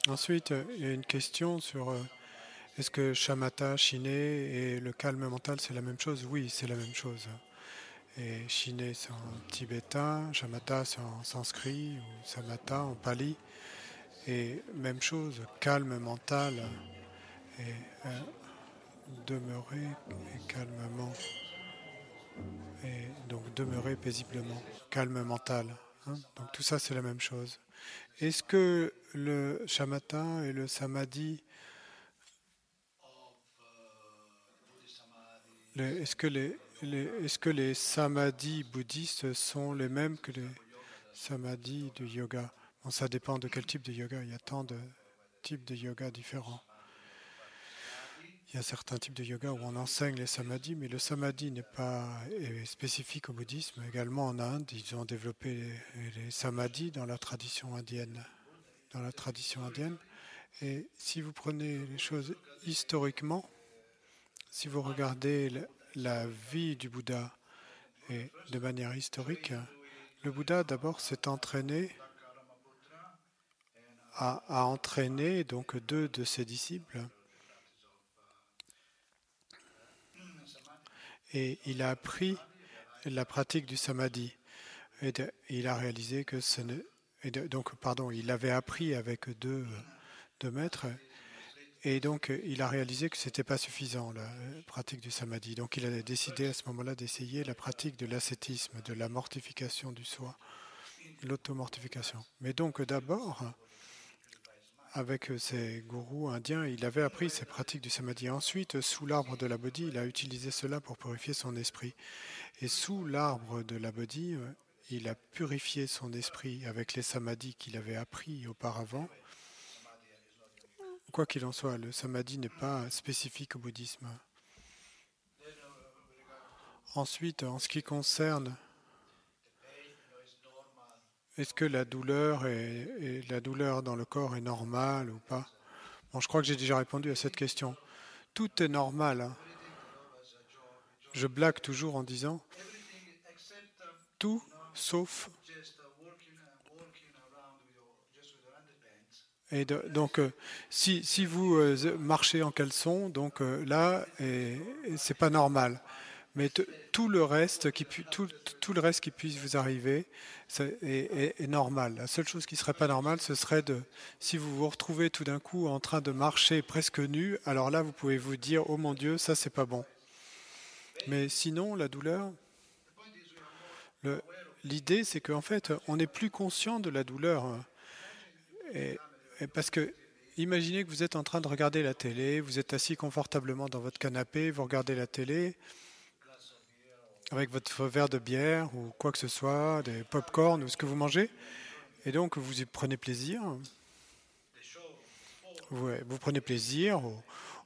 Ensuite, il y a une question sur est-ce que shamatha, shiné et le calme mental, c'est la même chose? Oui, c'est la même chose. Et shiné, c'est en tibétain, shamatha, c'est en sanskrit, ou samatha en pali. Et même chose, calme mental et demeurer et calmement. Et donc demeurer paisiblement, calme mental. Hein. Donc tout ça, c'est la même chose. Est-ce que le shamatha et le samadhi, est-ce que les samadhis bouddhistes sont les mêmes que les samadhis du yoga? Bon, ça dépend de quel type de yoga. Il y a tant de types de yoga différents. Il y a certains types de yoga où on enseigne les samadhis, mais le samadhi n'est pas spécifique au bouddhisme. Également en Inde, ils ont développé les samadhis dans la tradition indienne. Dans la tradition indienne. Et si vous prenez les choses historiquement, si vous regardez la vie du Bouddha et de manière historique, le Bouddha d'abord s'est entraîné à entraîner donc deux de ses disciples et il a appris la pratique du samadhi. Il a réalisé que ce ne, donc pardon, il avait appris avec deux maîtres et donc il a réalisé que ce n'était pas suffisant la pratique du samadhi. Donc il a décidé à ce moment-là d'essayer la pratique de l'ascétisme, de la mortification du soi, l'automortification. Mais donc d'abord, avec ses gourous indiens, il avait appris ces pratiques du samadhi. Ensuite, sous l'arbre de la Bodhi, il a utilisé cela pour purifier son esprit. Et sous l'arbre de la Bodhi, il a purifié son esprit avec les samadhis qu'il avait appris auparavant. Quoi qu'il en soit, le samadhi n'est pas spécifique au bouddhisme. Ensuite, en ce qui concerne est-ce que la douleur dans le corps est normale ou pas? Bon, je crois que j'ai déjà répondu à cette question. Tout est normal. Hein. Je blague toujours en disant tout sauf. Donc, si vous marchez en caleçon, donc là, c'est pas normal. Mais tout le reste tout le reste qui puisse vous arriver est normal. La seule chose qui serait pas normale, ce serait si vous vous retrouvez tout d'un coup en train de marcher presque nu, alors là, vous pouvez vous dire, oh mon Dieu, ça c'est pas bon. Mais sinon, la douleur, le- l'idée, c'est qu'en fait, on n'est plus conscient de la douleur. Hein. Et, et parce que imaginez que vous êtes en train de regarder la télé, vous êtes assis confortablement dans votre canapé, vous regardez la télé avec votre verre de bière ou quoi que ce soit, des pop-corn ou ce que vous mangez, et donc vous y prenez plaisir. Vous prenez plaisir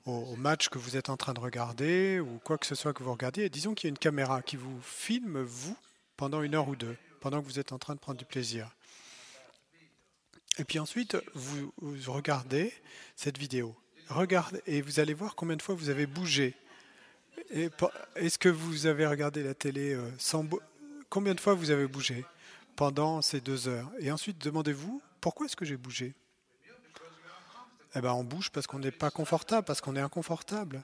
au match que vous êtes en train de regarder ou quoi que ce soit que vous regardez. Et disons qu'il y a une caméra qui vous filme, vous, pendant une heure ou deux, pendant que vous êtes en train de prendre du plaisir. Et puis ensuite, vous regardez cette vidéo. Regardez, et vous allez voir combien de fois vous avez bougé. Est-ce que vous avez regardé la télé combien de fois vous avez bougé pendant ces 2 heures? Et ensuite, demandez-vous, pourquoi est-ce que j'ai bougé? Eh ben, on bouge parce qu'on n'est pas confortable, parce qu'on est inconfortable.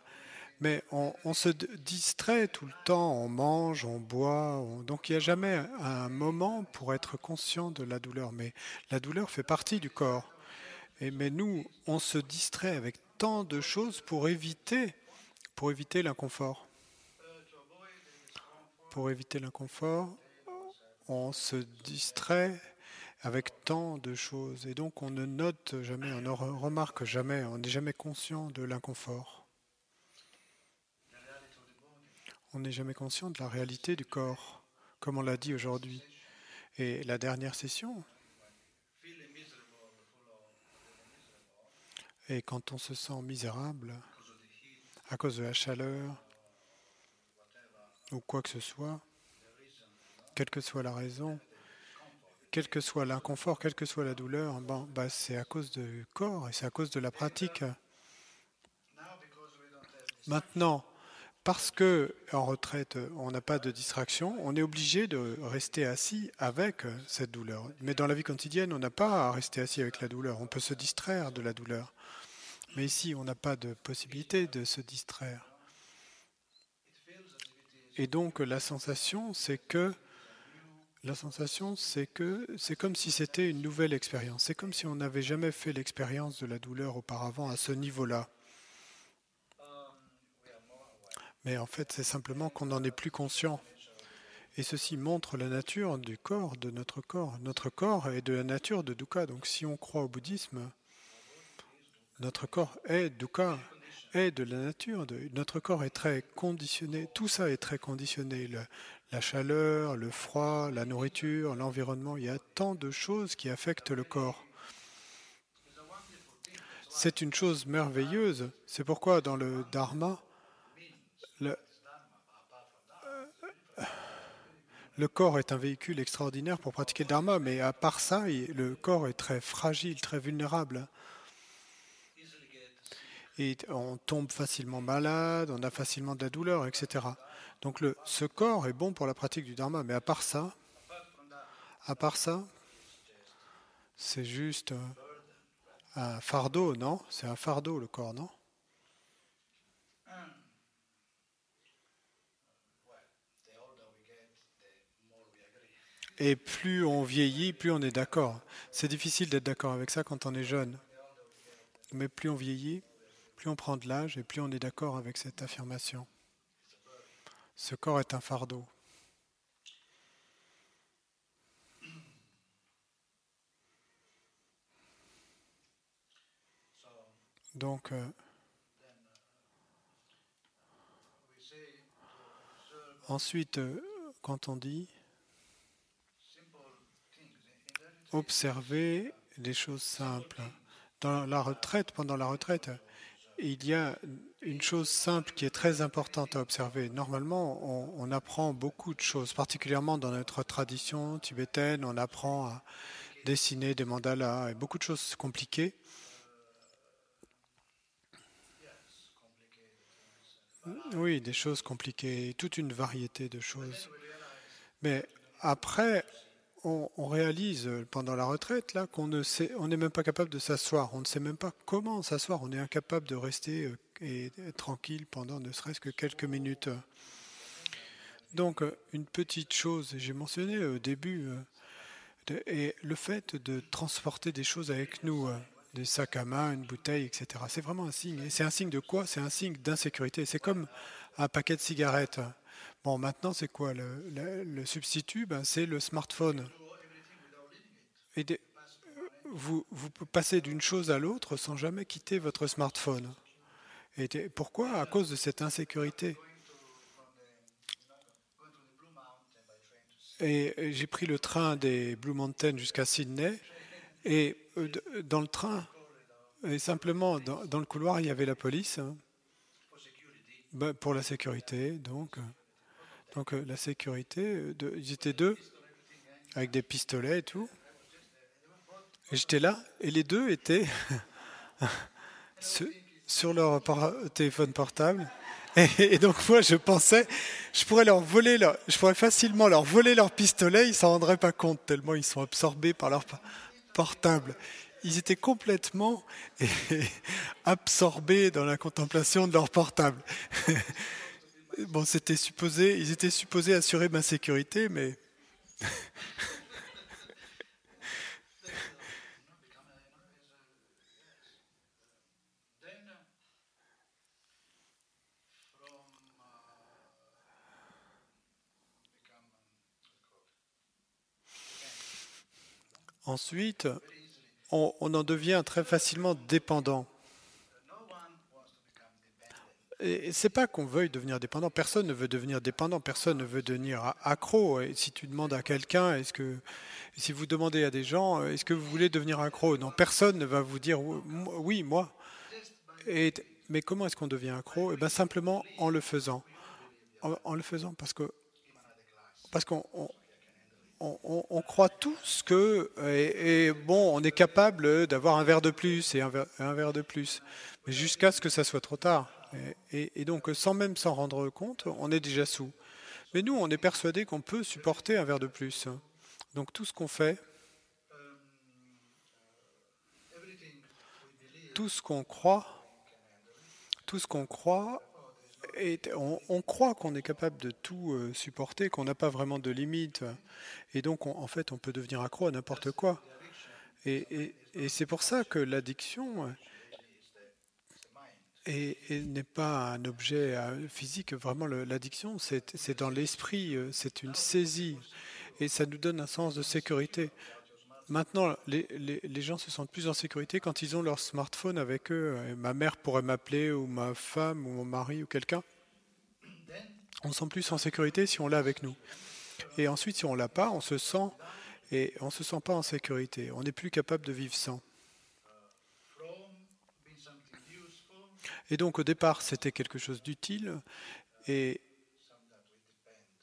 Mais on se distrait tout le temps, on mange, on boit, donc il n'y a jamais un moment pour être conscient de la douleur. Mais la douleur fait partie du corps. Mais nous, on se distrait avec tant de choses pour éviter l'inconfort. Pour éviter l'inconfort, on se distrait avec tant de choses. Et donc on ne note jamais, on ne remarque jamais, on n'est jamais conscient de l'inconfort. On n'est jamais conscient de la réalité du corps, comme on l'a dit aujourd'hui. Et la dernière session, et quand on se sent misérable à cause de la chaleur ou quoi que ce soit, quelle que soit la raison, quel que soit l'inconfort, quelle que soit la douleur, c'est à cause du corps et c'est à cause de la pratique. Maintenant, parce que en retraite, on n'a pas de distraction, on est obligé de rester assis avec cette douleur. Mais dans la vie quotidienne, on n'a pas à rester assis avec la douleur. On peut se distraire de la douleur. Mais ici, on n'a pas de possibilité de se distraire. Et donc, la sensation, c'est que c'est comme si c'était une nouvelle expérience. C'est comme si on n'avait jamais fait l'expérience de la douleur auparavant à ce niveau-là. Mais en fait, c'est simplement qu'on n'en est plus conscient. Et ceci montre la nature du corps, de notre corps. Notre corps est de la nature de dukkha. Donc si on croit au bouddhisme, notre corps est dukkha, est de la nature. Notre corps est très conditionné. Tout ça est très conditionné. La chaleur, le froid, la nourriture, l'environnement. Il y a tant de choses qui affectent le corps. C'est une chose merveilleuse. C'est pourquoi dans le Dharma, le, le corps est un véhicule extraordinaire pour pratiquer le Dharma, mais à part ça, le corps est très fragile, très vulnérable. Et on tombe facilement malade, on a facilement de la douleur, etc. Donc ce corps est bon pour la pratique du Dharma, mais à part ça, c'est juste un fardeau, non? C'est un fardeau le corps, non? Et plus on vieillit, plus on est d'accord. C'est difficile d'être d'accord avec ça quand on est jeune. Mais plus on vieillit, plus on prend de l'âge et plus on est d'accord avec cette affirmation. Ce corps est un fardeau. Donc, ensuite, quand on dit observer les choses simples, dans la retraite, pendant la retraite, il y a une chose simple qui est très importante à observer. Normalement, on apprend beaucoup de choses, particulièrement dans notre tradition tibétaine, on apprend à dessiner des mandalas et beaucoup de choses compliquées. Oui, des choses compliquées, toute une variété de choses. Mais après, on réalise pendant la retraite là qu'on ne sait, on n'est même pas capable de s'asseoir. On ne sait même pas comment s'asseoir. On est incapable de rester et être tranquille pendant ne serait-ce que quelques minutes. Donc, une petite chose, j'ai mentionné au début, est le fait de transporter des choses avec nous, des sacs à main, une bouteille, etc. C'est vraiment un signe. Et c'est un signe de quoi? C'est un signe d'insécurité. C'est comme un paquet de cigarettes. Bon, maintenant, c'est quoi le substitut? Ben, c'est le smartphone. Et vous passez d'une chose à l'autre sans jamais quitter votre smartphone. Et pourquoi? À cause de cette insécurité. Et j'ai pris le train des Blue Mountains jusqu'à Sydney. Et dans le train, et simplement dans le couloir, il y avait la police, hein, ben, pour la sécurité. Donc la sécurité, ils étaient deux avec des pistolets et tout. Et j'étais là, et les deux étaient sur leur téléphone portable. Et donc moi je pensais, je pourrais facilement leur voler leur pistolet, ils s'en rendraient pas compte tellement ils sont absorbés par leur portable. Ils étaient complètement absorbés dans la contemplation de leur portable. Bon, ils étaient supposés assurer ma sécurité, mais ensuite, on en devient très facilement dépendant. Et c'est pas qu'on veuille devenir dépendant. Personne ne veut devenir dépendant. Personne ne veut devenir accro. Et si tu demandes à quelqu'un, si vous demandez à des gens, est-ce que vous voulez devenir accro? Non, personne ne va vous dire oui, moi. Mais comment est-ce qu'on devient accro? Eh bien, simplement en le faisant. En le faisant, parce qu'on on croit tous que, bon, on est capable d'avoir un verre de plus et un verre de plus. Mais jusqu'à ce que ça soit trop tard. Et donc, sans même s'en rendre compte, on est déjà sous. Mais nous, on est persuadé qu'on peut supporter un verre de plus. Donc tout ce qu'on fait, tout ce qu'on croit, tout ce qu'on croit, on croit qu'on est capable de tout supporter, qu'on n'a pas vraiment de limite. Et donc, en fait, on peut devenir accro à n'importe quoi. Et c'est pour ça que l'addiction n'est pas un objet physique. Vraiment, l'addiction, c'est dans l'esprit, c'est une saisie. Et ça nous donne un sens de sécurité. Maintenant, les gens se sentent plus en sécurité quand ils ont leur smartphone avec eux. Ma mère pourrait m'appeler, ou ma femme, ou mon mari, ou quelqu'un. On se sent plus en sécurité si on l'a avec nous. Et ensuite, si on l'a pas, on se sent pas en sécurité. On n'est plus capable de vivre sans. Et donc, au départ, c'était quelque chose d'utile, et,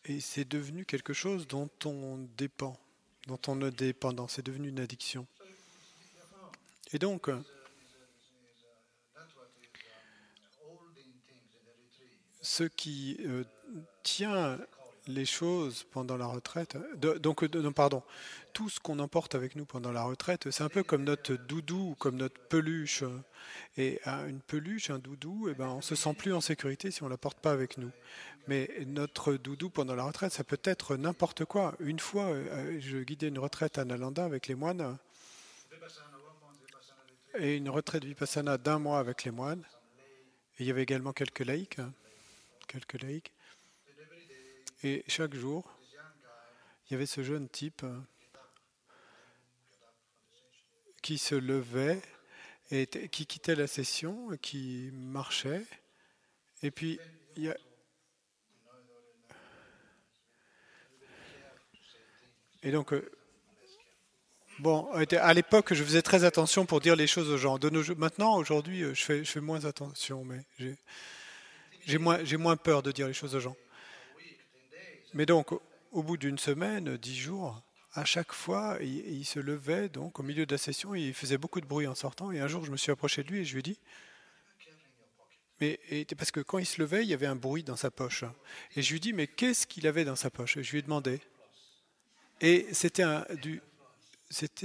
et c'est devenu quelque chose dont on dépend, dont on est dépendant. C'est devenu une addiction. Et donc, ce qui tient les choses pendant la retraite, non, pardon, tout ce qu'on emporte avec nous pendant la retraite, c'est un peu comme notre doudou, comme notre peluche. Et une peluche, un doudou, eh ben, on se sent plus en sécurité si on la porte pas avec nous. Mais notre doudou pendant la retraite, ça peut être n'importe quoi. Une fois, je guidais une retraite à Nalanda avec les moines, et une retraite vipassana d'un mois avec les moines. Et il y avait également quelques laïcs, quelques laïcs. Et chaque jour, il y avait ce jeune type qui se levait et qui quittait la session, qui marchait. Et puis, il y a... Et donc, bon, à l'époque, je faisais très attention pour dire les choses aux gens. Maintenant, aujourd'hui, je fais moins attention, mais j'ai moins peur de dire les choses aux gens. Mais donc, au bout d'une semaine, 10 jours, à chaque fois, il se levait donc au milieu de la session, et il faisait beaucoup de bruit en sortant. Et un jour, je me suis approché de lui et je lui ai dit, parce que quand il se levait, il y avait un bruit dans sa poche. Et je lui ai dit, mais qu'est-ce qu'il avait dans sa poche? Et je lui ai demandé. Et c'était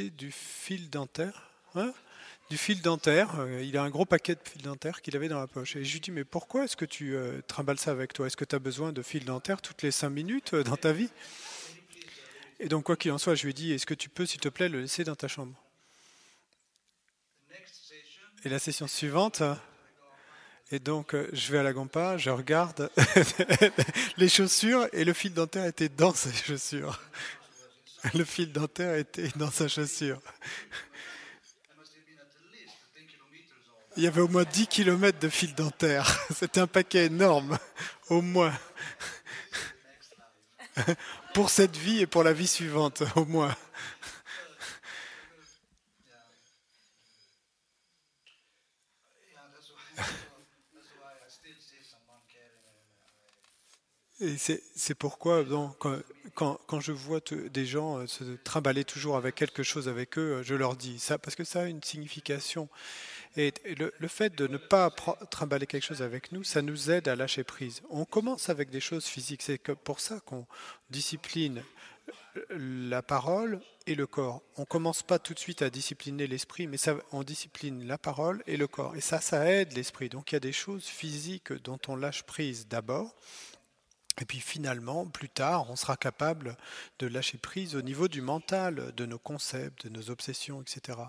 du fil dentaire. Hein, du fil dentaire. Il a un gros paquet de fil dentaire qu'il avait dans la poche. Et je lui dis, mais pourquoi est-ce que tu trimbales ça avec toi? Est-ce que tu as besoin de fil dentaire toutes les 5 minutes dans ta vie? Et donc, quoi qu'il en soit, je lui ai dit, est-ce que tu peux, s'il te plaît, le laisser dans ta chambre? Et la session suivante, et donc je vais à la Gompa, je regarde les chaussures, et le fil dentaire était dans ses chaussures. Le fil dentaire était dans sa chaussure. Il y avait au moins 10 kilomètres de fil dentaire. C'était un paquet énorme, au moins. Pour cette vie et pour la vie suivante, au moins. Et c'est pourquoi, donc, quand je vois des gens se trimballer toujours avec quelque chose avec eux, je leur dis ça, parce que ça a une signification. Et le fait de ne pas trimballer quelque chose avec nous, ça nous aide à lâcher prise. On commence avec des choses physiques. C'est pour ça qu'on discipline la parole et le corps. On ne commence pas tout de suite à discipliner l'esprit, mais on discipline la parole et le corps. Et ça aide l'esprit. Donc il y a des choses physiques dont on lâche prise d'abord. Et puis finalement, plus tard, on sera capable de lâcher prise au niveau du mental, de nos concepts, de nos obsessions, etc.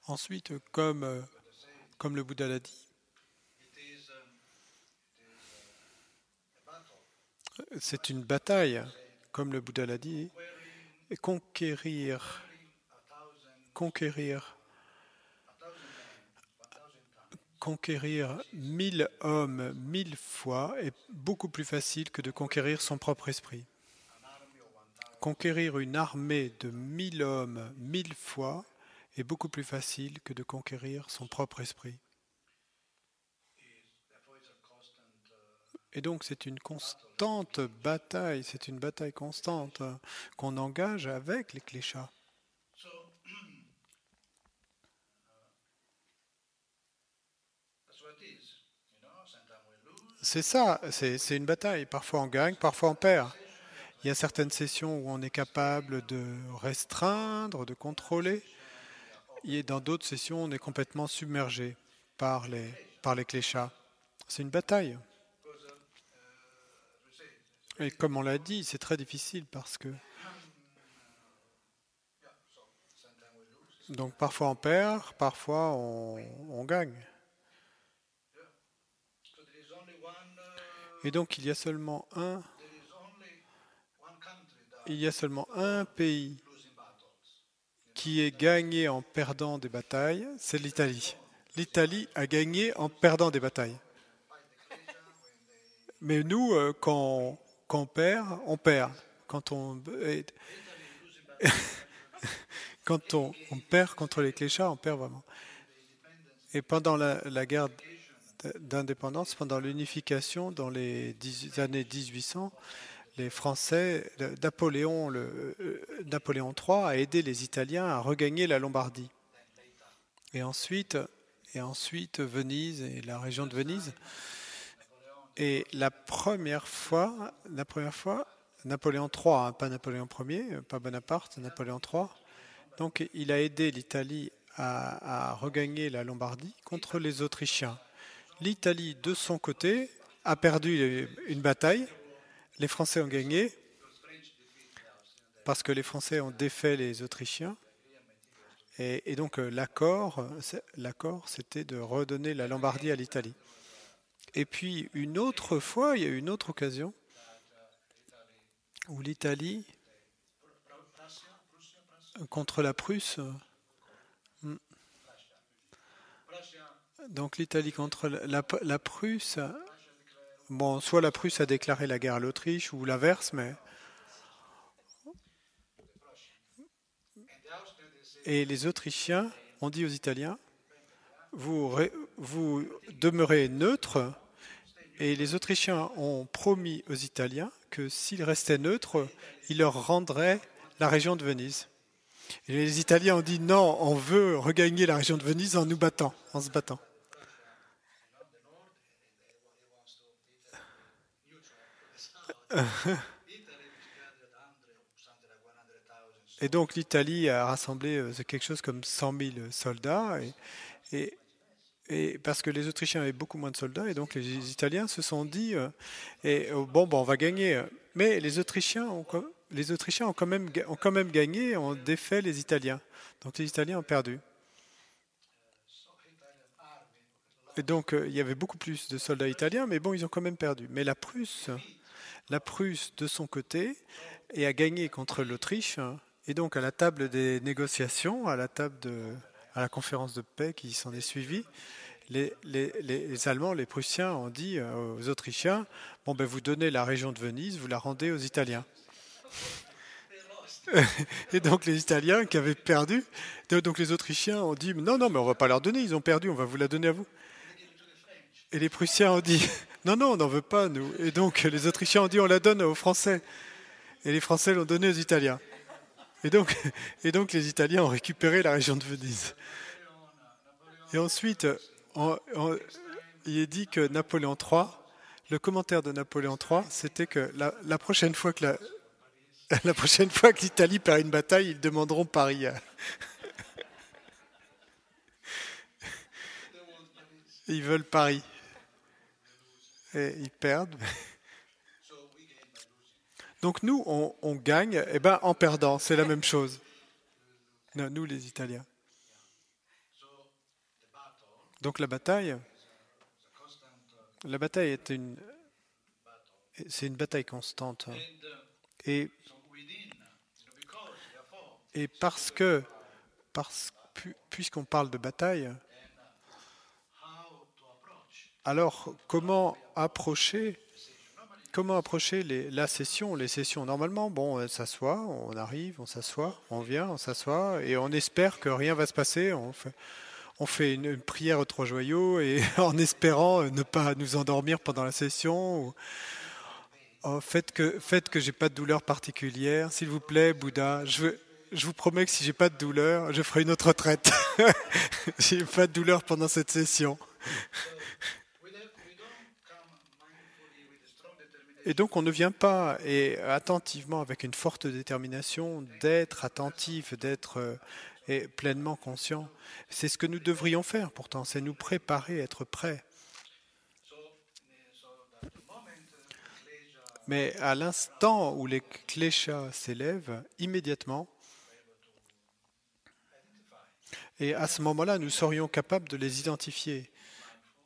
Ensuite, comme le Bouddha l'a dit, c'est une bataille, comme le Bouddha l'a dit, et conquérir conquérir 1000 hommes 1000 fois est beaucoup plus facile que de conquérir son propre esprit. Conquérir une armée de 1000 hommes 1000 fois est beaucoup plus facile que de conquérir son propre esprit. Et donc c'est une constante bataille, c'est une bataille constante qu'on engage avec les kléchas. C'est ça, c'est une bataille. Parfois on gagne, parfois on perd. Il y a certaines sessions où on est capable de restreindre, de contrôler. Et dans d'autres sessions, on est complètement submergé par les cléchats. C'est une bataille. Et comme on l'a dit, c'est très difficile parce que donc parfois on perd, parfois on gagne. Et donc il y a seulement un pays qui est gagné en perdant des batailles, c'est l'Italie. L'Italie a gagné en perdant des batailles. Mais nous, quand on perd, on perd. Quand on perd contre les cléchards, on perd vraiment. Et pendant la guerre d'indépendance, pendant l'unification dans les années 1800, les Français, Napoléon III a aidé les Italiens à regagner la Lombardie. Et ensuite Venise et la région de Venise. Et la première fois, Napoléon III, hein, pas Napoléon Ier, pas Bonaparte, Napoléon III. Donc il a aidé l'Italie à regagner la Lombardie contre les Autrichiens. L'Italie, de son côté, a perdu une bataille. Les Français ont gagné parce que les Français ont défait les Autrichiens. Et donc l'accord, c'était de redonner la Lombardie à l'Italie. Et puis une autre fois, il y a eu une autre occasion où l'Italie, contre la Prusse, donc l'Italie contre la Prusse, bon, soit la Prusse a déclaré la guerre à l'Autriche ou l'inverse, mais et les Autrichiens ont dit aux Italiens, vous demeurez neutres, et les Autrichiens ont promis aux Italiens que s'ils restaient neutres, ils leur rendraient la région de Venise. Et les Italiens ont dit non, on veut regagner la région de Venise en se battant. Et donc l'Italie a rassemblé quelque chose comme 100 000 soldats, et parce que les Autrichiens avaient beaucoup moins de soldats, et donc les Italiens se sont dit, bon, on va gagner. Mais les Autrichiens ont quand même gagné, ont défait les Italiens. Donc les Italiens ont perdu. Et donc il y avait beaucoup plus de soldats italiens, mais bon, ils ont quand même perdu. Mais la Prusse de son côté, a gagné contre l'Autriche. Et donc à la table des négociations, à la conférence de paix qui s'en est suivie, les Allemands, les Prussiens ont dit aux Autrichiens, bon ben vous donnez la région de Venise, vous la rendez aux Italiens. Et donc les Italiens qui avaient perdu, donc les Autrichiens ont dit non, mais on va pas leur donner, ils ont perdu, on va vous la donner à vous. Et les Prussiens ont dit non, on n'en veut pas nous. Et donc les Autrichiens ont dit on la donne aux Français. Et les Français l'ont donnée aux Italiens. Et donc les Italiens ont récupéré la région de Venise. Et ensuite, il est dit que Napoléon III, le commentaire de Napoléon III, c'était que la prochaine fois que l'Italie perd une bataille, ils demanderont Paris. Ils veulent Paris. Et ils perdent. Donc nous, on gagne en perdant, c'est la même chose. Non, nous, les Italiens. Donc la bataille c'est une bataille constante. Et puisqu'on parle de bataille, alors comment approcher les sessions? Normalement, bon, on s'assoit, on arrive, on s'assoit, on vient, on s'assoit, et on espère que rien va se passer. On fait une prière aux trois joyaux, et en espérant ne pas nous endormir pendant la session. Faites que j'ai pas de douleur particulière, s'il vous plaît, Bouddha. Je vous promets que si j'ai pas de douleur, je ferai une autre retraite. J'ai pas de douleur pendant cette session. Et donc on ne vient pas et attentivement avec une forte détermination d'être attentif, d'être et pleinement conscient. C'est ce que nous devrions faire pourtant, c'est nous préparer, être prêts. Mais à l'instant où les kléchas s'élèvent, immédiatement, et à ce moment-là, nous serions capables de les identifier.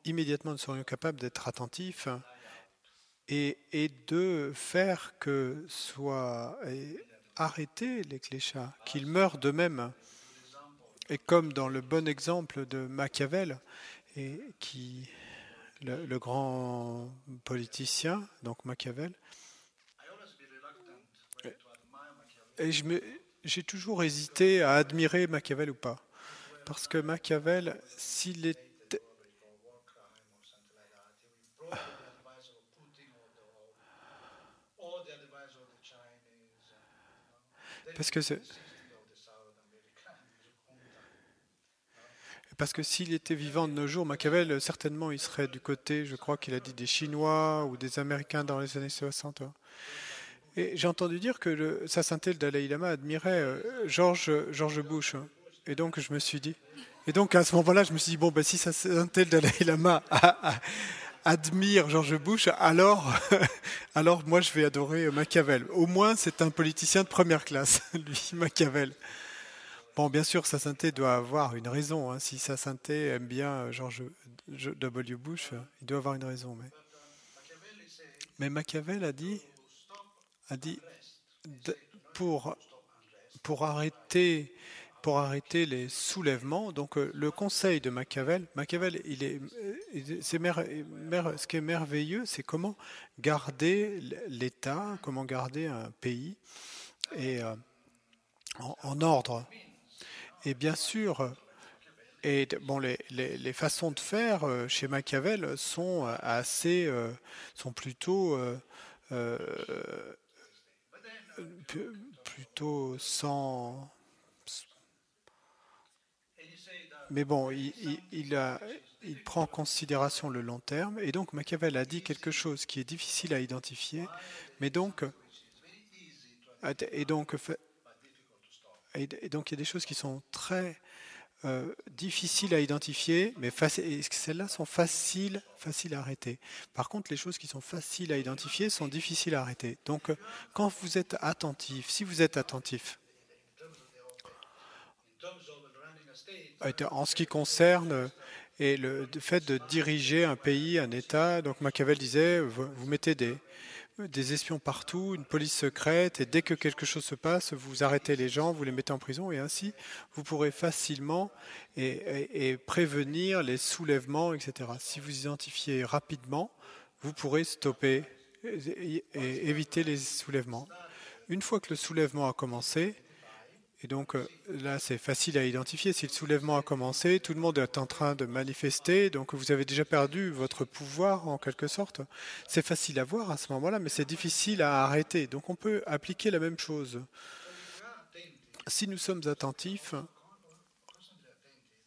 Immédiatement, nous serions capables d'être attentifs et de faire que soient arrêtés les kléchas, qu'ils meurent d'eux-mêmes. Et comme dans le bon exemple de Machiavel, et qui, le grand politicien, donc Machiavel, et j'ai toujours hésité à admirer Machiavel ou pas. Parce que Machiavel, s'il était... Parce que c'est... Parce que s'il était vivant de nos jours, Machiavel, certainement, il serait du côté, je crois qu'il a dit, des Chinois ou des Américains dans les années 60. Et j'ai entendu dire que Sa Sainteté, le Dalai Lama, admirait George Bush. Et donc, je me suis dit... Et donc, à ce moment-là, je me suis dit, bon, ben, si Sa Sainteté, le Dalai Lama admire George Bush, alors, alors moi, je vais adorer Machiavel. Au moins, c'est un politicien de première classe, lui, Machiavel. Bon, bien sûr, Sa Sainteté doit avoir une raison. Hein. Si Sa Sainteté aime bien George W. Bush, il doit avoir une raison. Mais Machiavel a dit de- pour, pour arrêter, pour arrêter les soulèvements, donc le conseil de Machiavel, ce qui est merveilleux, c'est comment garder l'État, comment garder un pays et, en ordre. Et bien sûr, et bon, les façons de faire chez Machiavel sont sont plutôt, euh, plutôt sans. Mais bon, il prend en considération le long terme, et donc Machiavel a dit quelque chose qui est difficile à identifier, mais donc, et donc, et donc il y a des choses qui sont très difficiles à identifier, mais celles-là sont faciles à arrêter. Par contre, les choses qui sont faciles à identifier sont difficiles à arrêter. Donc, quand vous êtes attentif, si vous êtes attentif, en ce qui concerne et le fait de diriger un pays, un État, donc Machiavel disait, vous mettez des espions partout, une police secrète, et dès que quelque chose se passe, vous arrêtez les gens, vous les mettez en prison, et ainsi, vous pourrez facilement et prévenir les soulèvements, etc. Si vous identifiez rapidement, vous pourrez stopper et éviter les soulèvements. Une fois que le soulèvement a commencé, et donc là, c'est facile à identifier. Si le soulèvement a commencé, tout le monde est en train de manifester, donc vous avez déjà perdu votre pouvoir en quelque sorte. C'est facile à voir à ce moment-là, mais c'est difficile à arrêter. Donc on peut appliquer la même chose. Si nous sommes attentifs,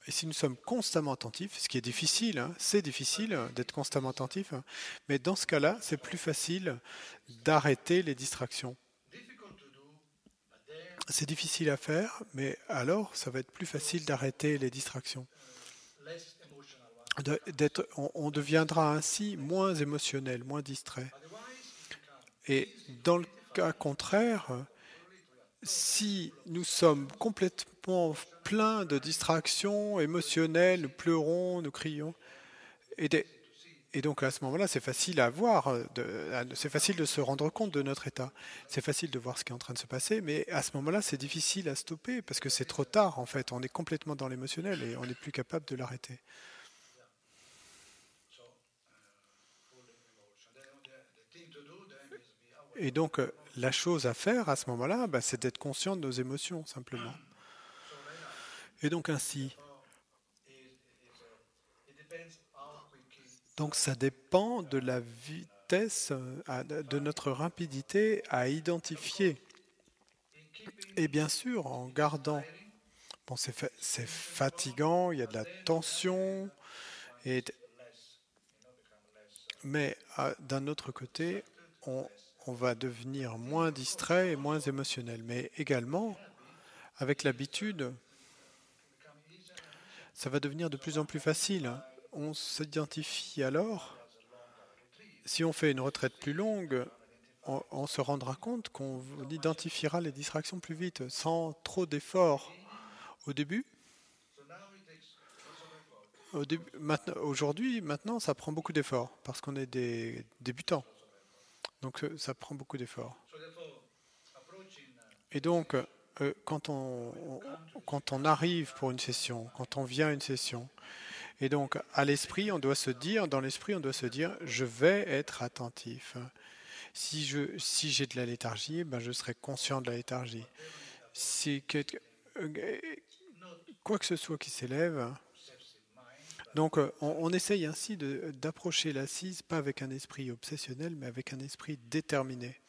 et si nous sommes constamment attentifs, ce qui est difficile, hein, c'est difficile d'être constamment attentif, mais dans ce cas-là, c'est plus facile d'arrêter les distractions. C'est difficile à faire, mais alors ça va être plus facile d'arrêter les distractions. On deviendra ainsi moins émotionnel, moins distrait. Et dans le cas contraire, si nous sommes complètement pleins de distractions émotionnelles, nous pleurons, nous crions, et donc à ce moment-là, c'est facile à voir, c'est facile de se rendre compte de notre état. C'est facile de voir ce qui est en train de se passer, mais à ce moment-là, c'est difficile à stopper parce que c'est trop tard en fait. On est complètement dans l'émotionnel et on n'est plus capable de l'arrêter. Et donc la chose à faire à ce moment-là, c'est d'être conscient de nos émotions simplement. Et donc ainsi. Donc ça dépend de la vitesse, de notre rapidité à identifier. Et bien sûr, en gardant, bon, c'est fatigant, il y a de la tension, mais d'un autre côté, on, on va devenir moins distrait et moins émotionnel. Mais également, avec l'habitude, ça va devenir de plus en plus facile. On s'identifie alors, si on fait une retraite plus longue, on se rendra compte qu'on identifiera les distractions plus vite, sans trop d'efforts au début. Aujourd'hui, maintenant, ça prend beaucoup d'efforts parce qu'on est des débutants. Donc, ça prend beaucoup d'efforts. Et donc, quand on arrive pour une session, quand on vient à une session, et donc à l'esprit, on doit se dire, dans l'esprit, on doit se dire, je vais être attentif. Si j'ai de la léthargie, ben je serai conscient de la léthargie. Quoi que ce soit qui s'élève, donc on essaye ainsi d'approcher l'assise, pas avec un esprit obsessionnel, mais avec un esprit déterminé.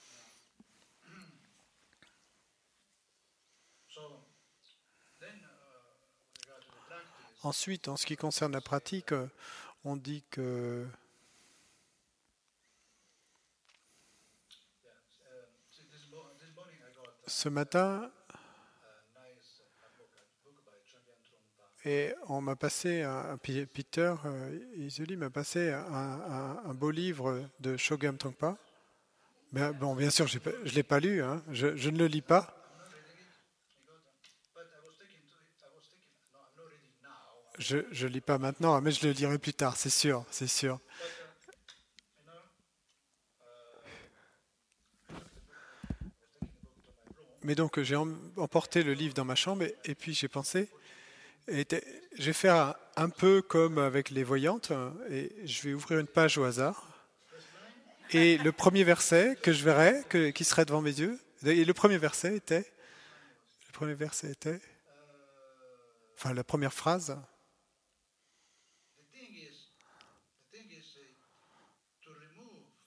Ensuite, en ce qui concerne la pratique, on dit que ce matin, et on m'a passé, Peter Isoli m'a passé un beau livre de Chogyam Trungpa. Mais bon, bien sûr, je ne l'ai pas lu, hein, je ne le lis pas. Je ne lis pas maintenant, mais je le lirai plus tard, c'est sûr, c'est sûr. Mais donc, j'ai emporté le livre dans ma chambre et puis j'ai pensé, je vais faire un peu comme avec les voyantes, et je vais ouvrir une page au hasard. Et le premier verset que je verrai, qui serait devant mes yeux, et le premier verset était, enfin la première phrase,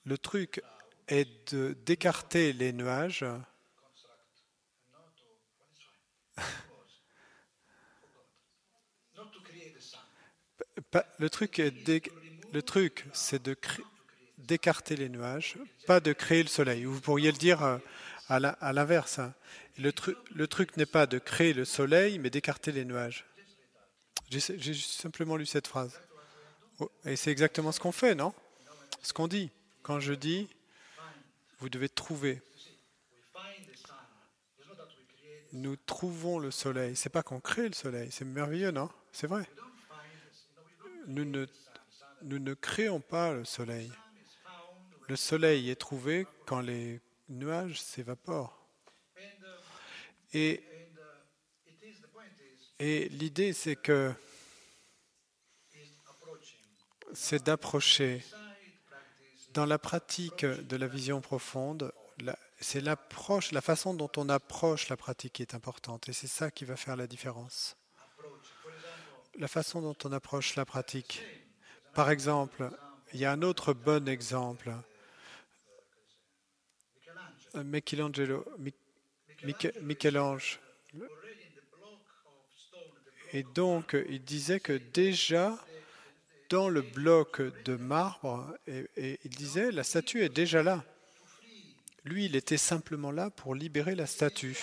le truc est d'écarter les nuages. Le truc, c'est d'écarter les nuages, pas de créer le soleil. Vous pourriez le dire à l'inverse. Hein. Le truc n'est pas de créer le soleil, mais d'écarter les nuages. J'ai simplement lu cette phrase. Oh, et c'est exactement ce qu'on fait, non? Ce qu'on dit. Quand je dis, vous devez trouver. Nous trouvons le soleil. C'est pas qu'on crée le soleil. C'est merveilleux, non? C'est vrai. Nous ne créons pas le soleil. Le soleil est trouvé quand les nuages s'évaporent. Et l'idée, c'est d'approcher. Dans la pratique de la vision profonde, c'est l'approche, la façon dont on approche la pratique qui est importante. Et c'est ça qui va faire la différence. La façon dont on approche la pratique. Par exemple, il y a un autre bon exemple. Michel-Ange. Et donc, il disait que déjà, dans le bloc de marbre, et il disait, la statue est déjà là. Lui, il était simplement là pour libérer la statue.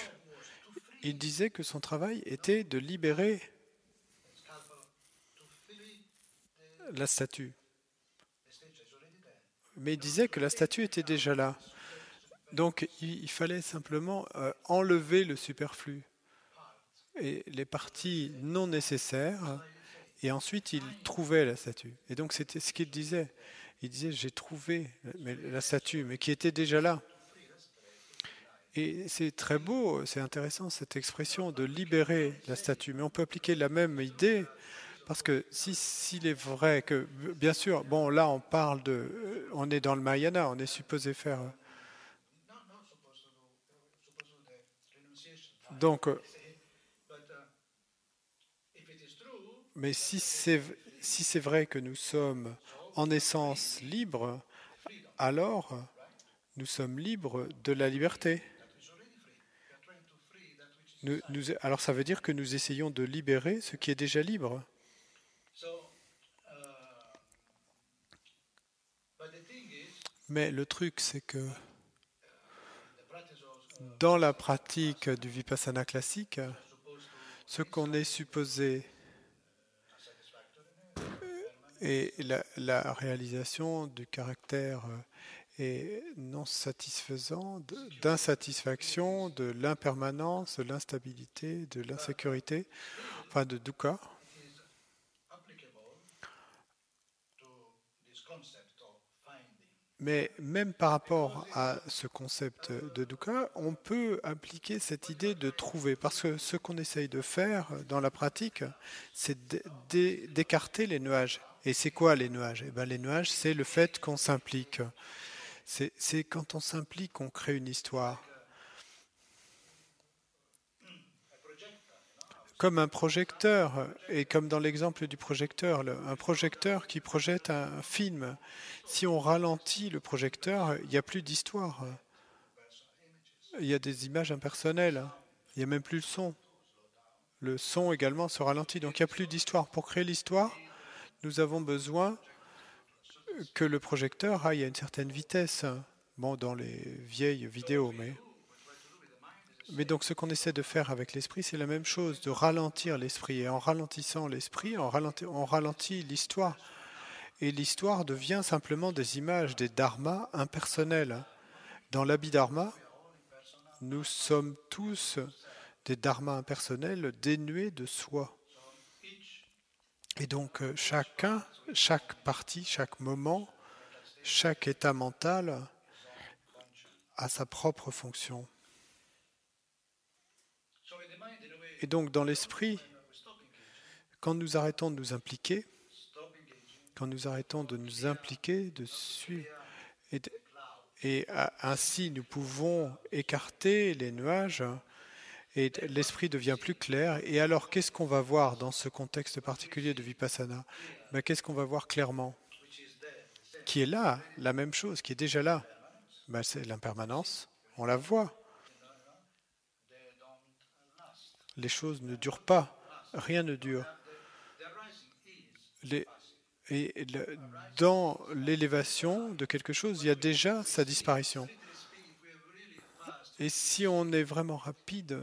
Il disait que son travail était de libérer la statue. Mais il disait que la statue était déjà là. Donc, il fallait simplement enlever le superflu et les parties non nécessaires. Et ensuite, il trouvait la statue. Et donc, c'était ce qu'il disait. Il disait, j'ai trouvé la statue, mais qui était déjà là. Et c'est très beau, c'est intéressant cette expression de libérer la statue. Mais on peut appliquer la même idée, parce que s'il est vrai que, bien sûr, bon, là, on est dans le Mahayana, on est supposé faire. Donc, mais si c'est vrai que nous sommes en essence libres, alors nous sommes libres de la liberté. Alors ça veut dire que nous essayons de libérer ce qui est déjà libre. Mais le truc, c'est que dans la pratique du vipassana classique, ce qu'on est supposé est la réalisation du caractère est non satisfaisant, d'insatisfaction, de l'impermanence, de l'instabilité, de l'insécurité, enfin de dukkha. Mais même par rapport à ce concept de dukkha, on peut appliquer cette idée de trouver, parce que ce qu'on essaye de faire dans la pratique, c'est d'écarter les nuages. Et c'est quoi les nuages? Eh bien, les nuages, c'est le fait qu'on s'implique. C'est quand on s'implique qu'on crée une histoire. Comme un projecteur, et comme dans l'exemple du projecteur, un projecteur qui projette un film. Si on ralentit le projecteur, il n'y a plus d'histoire. Il y a des images impersonnelles. Il n'y a même plus le son. Le son également se ralentit. Donc il n'y a plus d'histoire. Pour créer l'histoire, nous avons besoin que le projecteur aille à une certaine vitesse. Bon, dans les vieilles vidéos, mais donc ce qu'on essaie de faire avec l'esprit, c'est la même chose, de ralentir l'esprit. Et en ralentissant l'esprit, on ralentit l'histoire. Et l'histoire devient simplement des images, des dharmas impersonnels. Dans l'abhidharma, nous sommes tous des dharmas impersonnels dénués de soi. Et donc chaque partie, chaque moment, chaque état mental a sa propre fonction. Et donc dans l'esprit, quand nous arrêtons de nous impliquer, de suivre, et ainsi nous pouvons écarter les nuages et l'esprit devient plus clair. Et alors qu'est-ce qu'on va voir dans ce contexte particulier de Vipassana? Qu'est-ce qu'on va voir clairement? Qui est là, la même chose, qui est déjà là. C'est l'impermanence, on la voit. Les choses ne durent pas, rien ne dure. Dans l'élévation de quelque chose, il y a déjà sa disparition. Et si on est vraiment rapide,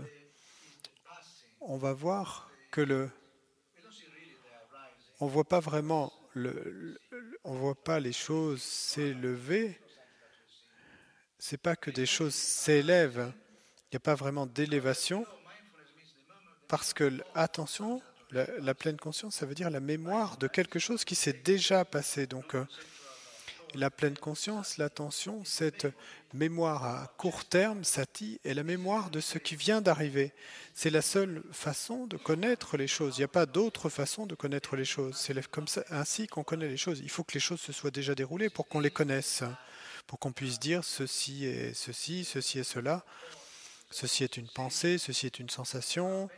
on va voir que on voit pas vraiment on voit pas les choses s'élever. C'est pas que des choses s'élèvent. Il n'y a pas vraiment d'élévation parce que attention. La pleine conscience, ça veut dire la mémoire de quelque chose qui s'est déjà passé. Donc, la pleine conscience, l'attention, cette mémoire à court terme, sati, est la mémoire de ce qui vient d'arriver. C'est la seule façon de connaître les choses. Il n'y a pas d'autre façon de connaître les choses. C'est comme ça, ainsi qu'on connaît les choses. Il faut que les choses se soient déjà déroulées pour qu'on les connaisse, pour qu'on puisse dire ceci est ceci, ceci est cela. Ceci est une pensée, ceci est une sensation.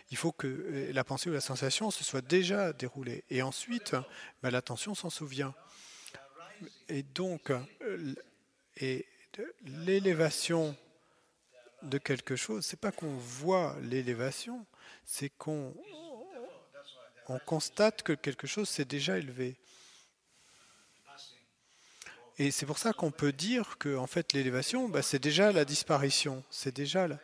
Il faut que la pensée ou la sensation se soit déjà déroulée. Et ensuite, l'attention s'en souvient. Et donc, l'élévation de quelque chose, c'est pas qu'on voit l'élévation, c'est qu'on constate que quelque chose s'est déjà élevé. Et c'est pour ça qu'on peut dire que en fait l'élévation, c'est déjà la disparition, c'est déjà la...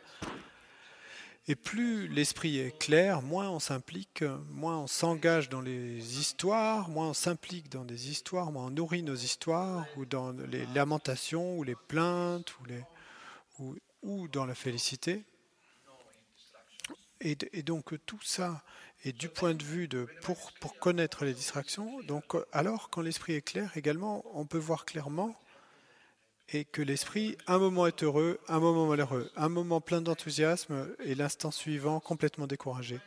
Et plus l'esprit est clair, moins on s'implique, moins on s'engage dans les histoires, moins on s'implique dans des histoires, moins on nourrit nos histoires, ou dans les lamentations, ou les plaintes, ou dans la félicité. Et donc tout ça est du point de vue pour connaître les distractions. Donc alors quand l'esprit est clair, également, on peut voir clairement et que l'esprit, un moment est heureux, un moment malheureux, un moment plein d'enthousiasme et l'instant suivant complètement découragé,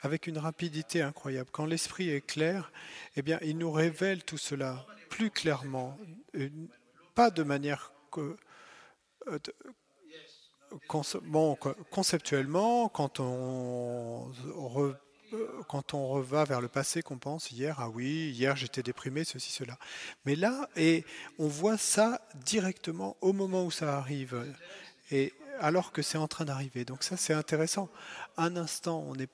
avec une rapidité incroyable. Quand l'esprit est clair, eh bien, il nous révèle tout cela plus clairement, pas de manière conceptuellement, quand on va vers le passé, qu'on pense hier, ah oui, hier j'étais déprimé, ceci, cela. Mais là, on voit ça directement au moment où ça arrive, et alors que c'est en train d'arriver. Donc ça, c'est intéressant. Un instant, on est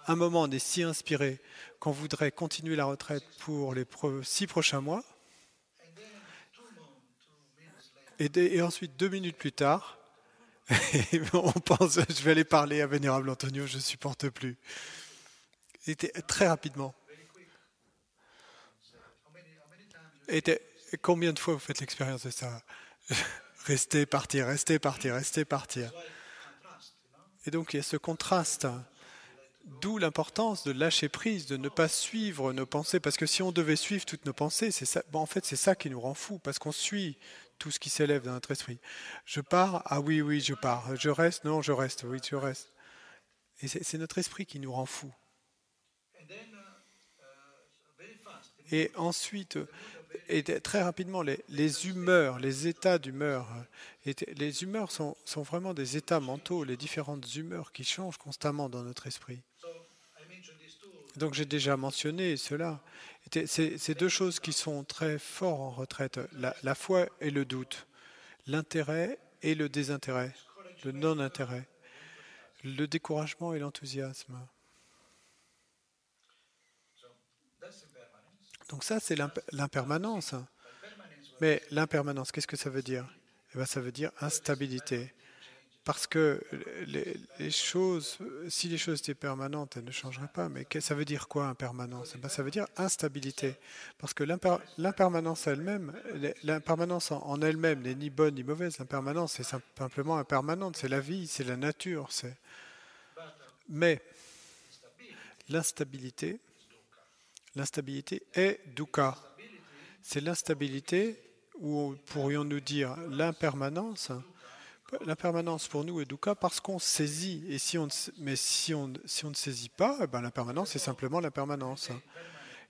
un moment, on est si inspiré qu'on voudrait continuer la retraite pour les 6 prochains mois. Et ensuite, 2 minutes plus tard, on pense, je vais aller parler à Vénérable Antonio, je ne supporte plus. Très rapidement. Et combien de fois vous faites l'expérience de ça? Rester, partir, rester, partir, rester, partir. Et donc il y a ce contraste. D'où l'importance de lâcher prise, de ne pas suivre nos pensées. Parce que si on devait suivre toutes nos pensées, c'est ça, bon, en fait, c'est ça qui nous rend fous. Parce qu'on suit tout ce qui s'élève dans notre esprit. Je pars, ah oui, oui, je pars. Je reste, non, je reste, oui, je reste. Et c'est notre esprit qui nous rend fous. Et ensuite, et très rapidement, les humeurs, les états d'humeur, les humeurs sont vraiment des états mentaux, les différentes humeurs qui changent constamment dans notre esprit. Donc j'ai déjà mentionné cela. C'est deux choses qui sont très fortes en retraite, la foi et le doute, l'intérêt et le désintérêt, le non-intérêt, le découragement et l'enthousiasme. Donc ça, c'est l'impermanence. Mais l'impermanence, qu'est-ce que ça veut dire? Eh bien, ça veut dire instabilité. Parce que les choses, si les choses étaient permanentes, elles ne changeraient pas. Mais ça veut dire quoi, impermanence? Eh bien, ça veut dire instabilité. Parce que l'impermanence elle-même, l'impermanence en elle-même n'est ni bonne ni mauvaise. L'impermanence, c'est simplement impermanente. C'est la vie, c'est la nature. Mais l'instabilité, l'instabilité est dukkha. C'est l'instabilité, ou pourrions-nous dire l'impermanence. L'impermanence pour nous est dukkha parce qu'on saisit. Et mais si on ne saisit pas, eh ben, l'impermanence c'est simplement l'impermanence.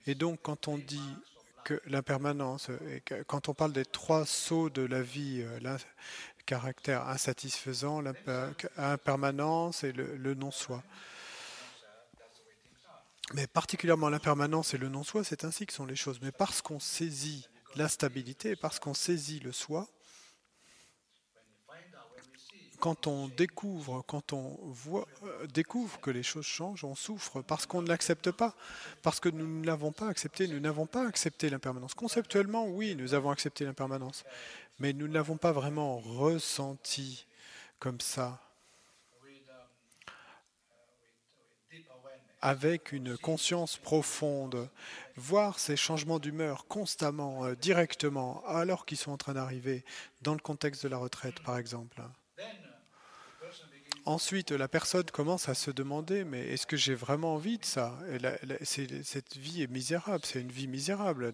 Et donc quand on dit que l'impermanence, quand on parle des trois sauts de la vie, le caractère insatisfaisant, l'impermanence et le non-soi. Mais particulièrement l'impermanence et le non-soi, c'est ainsi que sont les choses. Mais parce qu'on saisit l'instabilité, parce qu'on saisit le soi, quand on découvre que les choses changent, on souffre parce qu'on ne l'accepte pas, parce que nous ne l'avons pas accepté, nous n'avons pas accepté l'impermanence. Conceptuellement, oui, nous avons accepté l'impermanence, mais nous ne l'avons pas vraiment ressenti comme ça, avec une conscience profonde, voir ces changements d'humeur constamment, directement, alors qu'ils sont en train d'arriver, dans le contexte de la retraite, par exemple. Ensuite, la personne commence à se demander, mais est-ce que j'ai vraiment envie de ça? Cette vie est misérable, c'est une vie misérable.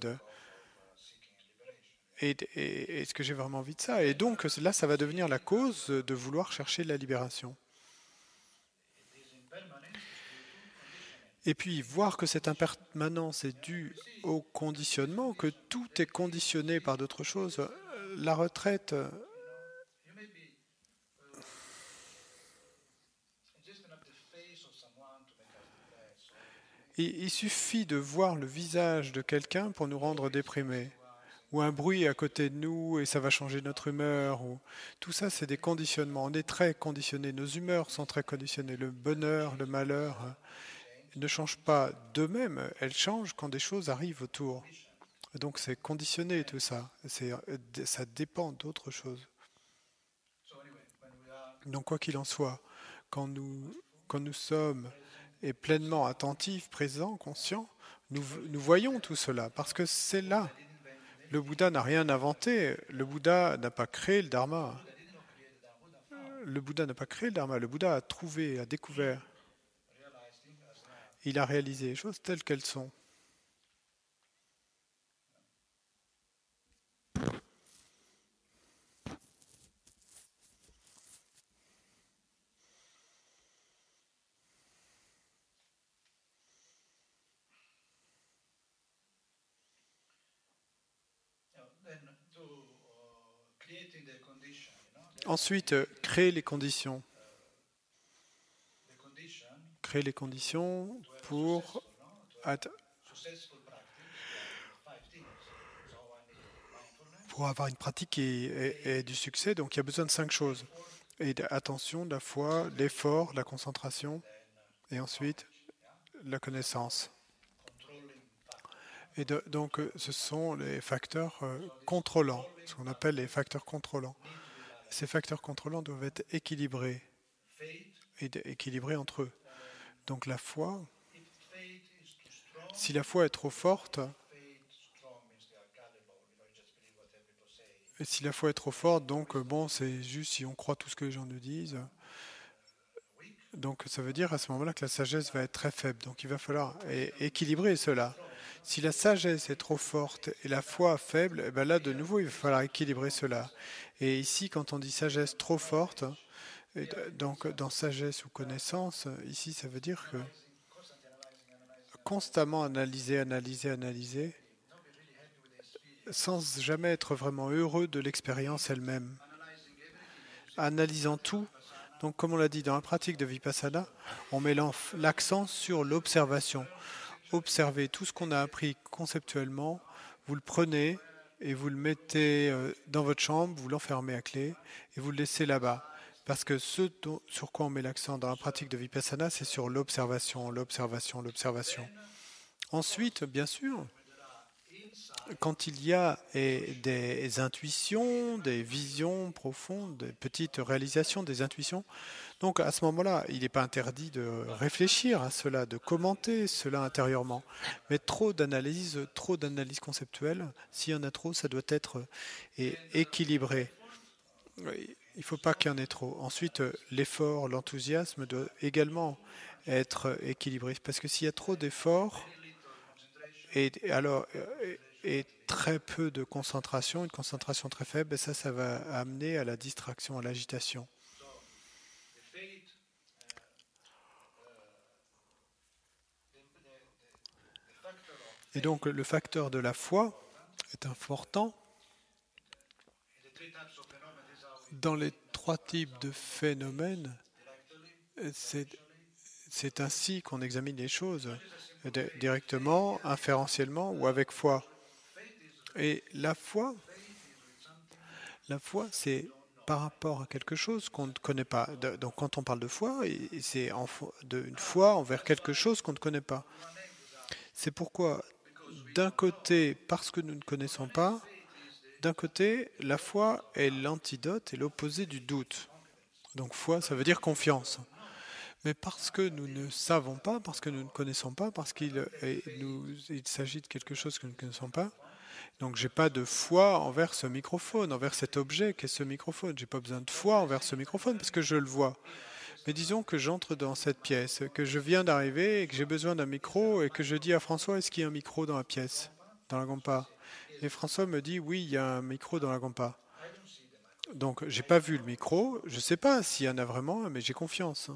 Et est-ce que j'ai vraiment envie de ça? Et donc là, ça va devenir la cause de vouloir chercher la libération. Et puis, voir que cette impermanence est due au conditionnement, que tout est conditionné par d'autres choses. La retraite, il suffit de voir le visage de quelqu'un pour nous rendre déprimés. Ou un bruit à côté de nous et ça va changer notre humeur. Tout ça, c'est des conditionnements. On est très conditionnés. Nos humeurs sont très conditionnées. Le bonheur, le malheur ne changent pas d'eux-mêmes. Elles changent quand des choses arrivent autour. Et donc c'est conditionné tout ça. Ça dépend d'autres choses. Donc quoi qu'il en soit, quand nous sommes et pleinement attentifs, présents, conscients, nous voyons tout cela parce que c'est là. Le Bouddha n'a rien inventé. Le Bouddha n'a pas créé le Dharma. Le Bouddha n'a pas créé le Dharma. Le Bouddha a trouvé, a découvert. Il a réalisé les choses telles qu'elles sont. Ensuite, créer les conditions. Créer les conditions pour avoir une pratique et du succès. Donc il y a besoin de 5 choses. Et attention, la foi, l'effort, la concentration et ensuite la connaissance. Donc, ce sont les facteurs contrôlants, ce qu'on appelle les facteurs contrôlants. Ces facteurs contrôlants doivent être équilibrés et équilibrés entre eux. Donc, la foi, si la foi est trop forte, et si la foi est trop forte, donc bon, c'est juste si on croit tout ce que les gens nous disent. Donc ça veut dire à ce moment-là que la sagesse va être très faible. Donc il va falloir équilibrer cela. Si la sagesse est trop forte et la foi faible, eh ben là de nouveau il va falloir équilibrer cela. Et ici quand on dit sagesse trop forte, donc dans sagesse ou connaissance, ici ça veut dire que constamment analyser, analyser, analyser, sans jamais être vraiment heureux de l'expérience elle-même. Analysant tout. Donc, comme on l'a dit dans la pratique de Vipassana, on met l'accent sur l'observation. Observez tout ce qu'on a appris conceptuellement, vous le prenez et vous le mettez dans votre chambre, vous l'enfermez à clé et vous le laissez là-bas. Parce que sur quoi on met l'accent dans la pratique de Vipassana, c'est sur l'observation, l'observation, l'observation. Ensuite, bien sûr, quand il y a des intuitions, des visions profondes, des petites réalisations, des intuitions, donc à ce moment-là, il n'est pas interdit de réfléchir à cela, de commenter cela intérieurement. Mais trop d'analyse conceptuelle, s'il y en a trop, ça doit être équilibré. Il ne faut pas qu'il y en ait trop. Ensuite, l'effort, l'enthousiasme doit également être équilibré. Parce que s'il y a trop d'efforts, et très peu de concentration, une concentration très faible, et ça va amener à la distraction, à l'agitation. Et donc le facteur de la foi est important. Dans les trois types de phénomènes, c'est ainsi qu'on examine les choses, directement, inférentiellement ou avec foi. Et la foi, c'est par rapport à quelque chose qu'on ne connaît pas. Donc quand on parle de foi, c'est une foi envers quelque chose qu'on ne connaît pas. C'est pourquoi, d'un côté, parce que nous ne connaissons pas, d'un côté, la foi est l'antidote et l'opposé du doute. Donc foi, ça veut dire confiance. Mais parce que nous ne savons pas, parce que nous ne connaissons pas, parce qu'il s'agit de quelque chose que nous ne connaissons pas, donc j'ai pas de foi envers ce microphone, envers cet objet qu'est ce microphone. J'ai pas besoin de foi envers ce microphone parce que je le vois. Mais disons que j'entre dans cette pièce, que je viens d'arriver et que j'ai besoin d'un micro et que je dis à François, est-ce qu'il y a un micro dans la pièce, dans la Gompa? Et François me dit, oui, il y a un micro dans la Gompa. Donc j'ai pas vu le micro, je sais pas s'il y en a vraiment, mais j'ai confiance.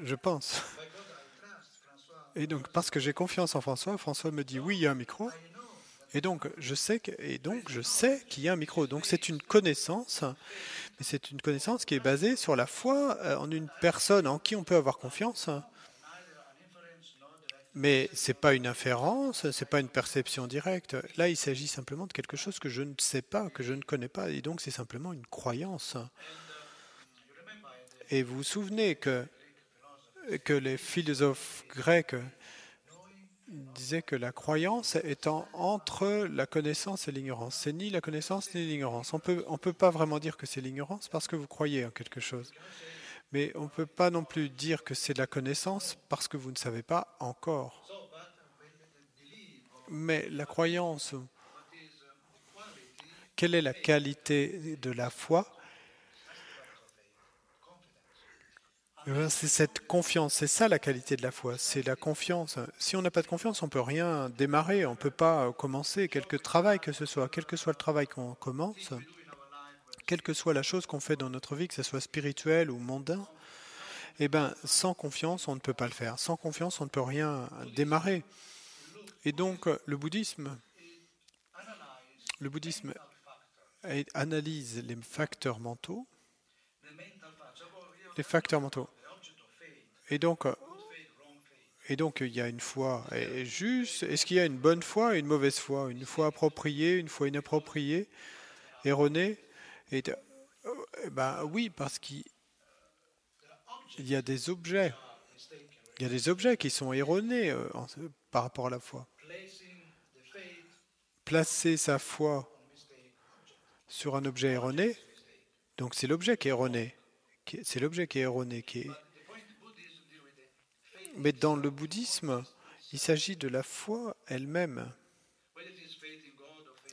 Je pense. Et donc parce que j'ai confiance en François, François me dit, oui, il y a un micro. Et donc je sais qu'il y a un micro. Donc c'est une connaissance, mais c'est une connaissance qui est basée sur la foi en une personne en qui on peut avoir confiance. Mais c'est pas une inférence, c'est pas une perception directe. Là, il s'agit simplement de quelque chose que je ne sais pas, que je ne connais pas, et donc c'est simplement une croyance. Et vous vous souvenez que les philosophes grecs disait que la croyance étant entre la connaissance et l'ignorance. C'est ni la connaissance ni l'ignorance. On peut pas vraiment dire que c'est l'ignorance parce que vous croyez en quelque chose. Mais on ne peut pas non plus dire que c'est de la connaissance parce que vous ne savez pas encore. Mais la croyance, quelle est la qualité de la foi? C'est cette confiance, c'est ça la qualité de la foi, c'est la confiance. Si on n'a pas de confiance, on ne peut rien démarrer, on ne peut pas commencer quelque travail que ce soit, quel que soit le travail qu'on commence, quelle que soit la chose qu'on fait dans notre vie, que ce soit spirituel ou mondain, eh ben, sans confiance, on ne peut pas le faire. Sans confiance, on ne peut rien démarrer. Et donc, le bouddhisme analyse les facteurs mentaux, Et donc, il y a une foi juste. Est-ce qu'il y a une bonne foi et une mauvaise foi? Une foi appropriée, une foi inappropriée, erronée? Et, ben oui, parce qu'il y a des objets Il y a des objets qui sont erronés par rapport à la foi. Placer sa foi sur un objet erroné, donc c'est l'objet qui est erroné. C'est l'objet qui est erroné. Mais dans le bouddhisme, il s'agit de la foi elle-même.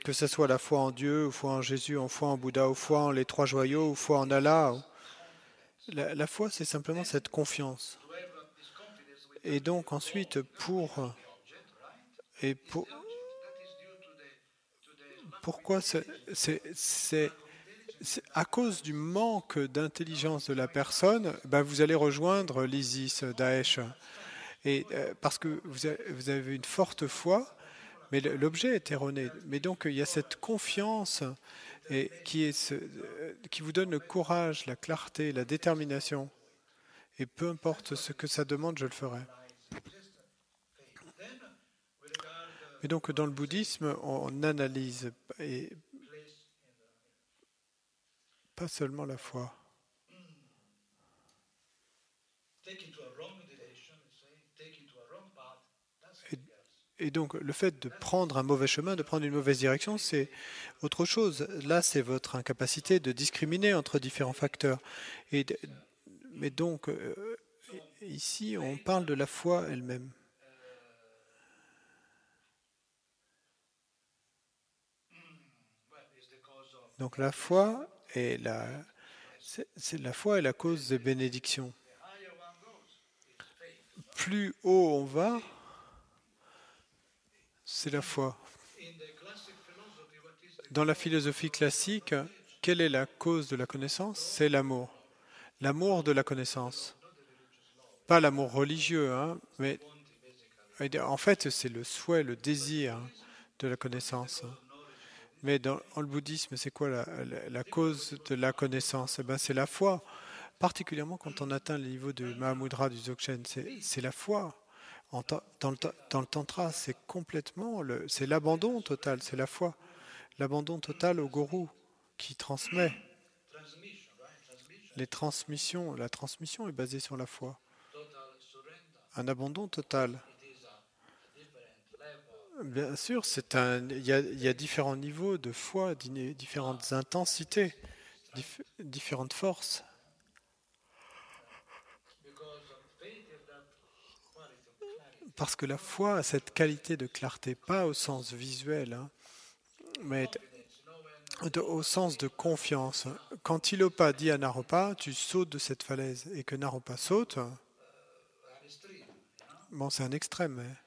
Que ce soit la foi en Dieu, ou foi en Jésus, ou foi en Bouddha, ou foi en les trois joyaux, ou foi en Allah. La foi, c'est simplement cette confiance. Et donc ensuite, pourquoi c'est à cause du manque d'intelligence de la personne, ben vous allez rejoindre l'ISIS, Daesh. Et parce que vous avez une forte foi, mais l'objet est erroné. Mais donc il y a cette confiance et qui vous donne le courage, la clarté, la détermination. Et peu importe ce que ça demande, je le ferai. Et donc dans le bouddhisme, on analyse et pas seulement la foi. Et donc le fait de prendre un mauvais chemin, de prendre une mauvaise direction, c'est autre chose. Là, c'est votre incapacité de discriminer entre différents facteurs. Mais donc, ici, on parle de la foi elle-même. Donc la foi est la foi est la cause des bénédictions. Plus haut on va, c'est la foi. Dans la philosophie classique, quelle est la cause de la connaissance? C'est l'amour. L'amour de la connaissance. Pas l'amour religieux, hein, mais en fait, c'est le souhait, le désir de la connaissance. Mais dans le bouddhisme, c'est quoi la cause de la connaissance? Eh ben, c'est la foi. Particulièrement quand on atteint le niveau de Mahamudra, du Dzogchen, c'est la foi. Dans le tantra, c'est complètement c'est l'abandon total, c'est la foi. L'abandon total au gourou qui transmet. La transmission est basée sur la foi. Un abandon total. Bien sûr, il y a différents niveaux de foi, différentes intensités, différentes forces. Parce que la foi a cette qualité de clarté, pas au sens visuel, hein, mais au sens de confiance. Quand Tilopa dit à Naropa, tu sautes de cette falaise, et que Naropa saute, bon, c'est un extrême,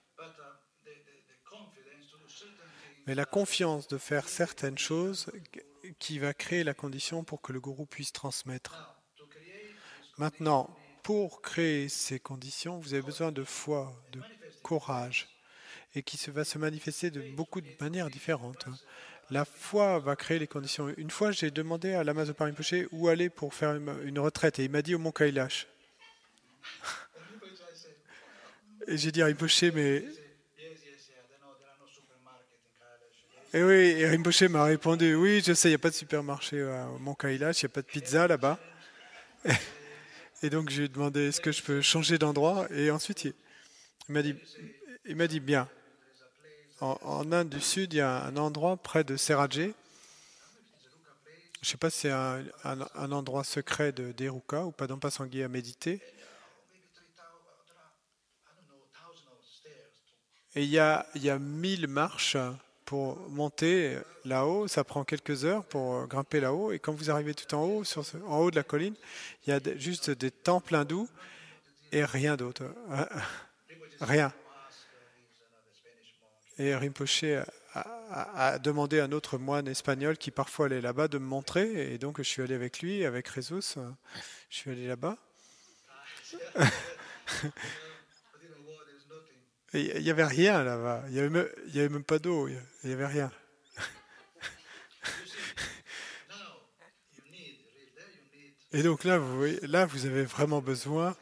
mais la confiance de faire certaines choses qui va créer la condition pour que le gourou puisse transmettre. Maintenant, pour créer ces conditions, vous avez besoin de foi, de courage, et qui va se manifester de beaucoup de manières différentes. La foi va créer les conditions. Une fois, j'ai demandé à Lama Zopa Rinpoché où aller pour faire une retraite, et il m'a dit au Mont Kailash. Et j'ai dit à Rinpoché, mais... Et oui, et Rinpoché m'a répondu, oui, je sais, il n'y a pas de supermarché au Mont Kailash, il n'y a pas de pizza là-bas. Et donc, je lui ai demandé, est-ce que je peux changer d'endroit? Et ensuite, il m'a dit, bien. En Inde du Sud, il y a un endroit près de Serraje. Je ne sais pas si c'est un endroit secret de Deruka ou Padampa Sanghi à méditer. Et il y a 1000 marches pour monter là-haut. Ça prend quelques heures pour grimper là-haut. Et quand vous arrivez tout en haut, en haut de la colline, il y a juste des temples hindous et rien d'autre. Rien. Et Rinpoché a demandé à un autre moine espagnol qui parfois allait là-bas de me montrer. Et donc je suis allé avec lui, avec Jesus. Je suis allé là-bas. Il n'y avait rien là-bas. Il n'y avait même pas d'eau. Il n'y avait rien. Et donc là, vous voyez, là, vous avez vraiment besoin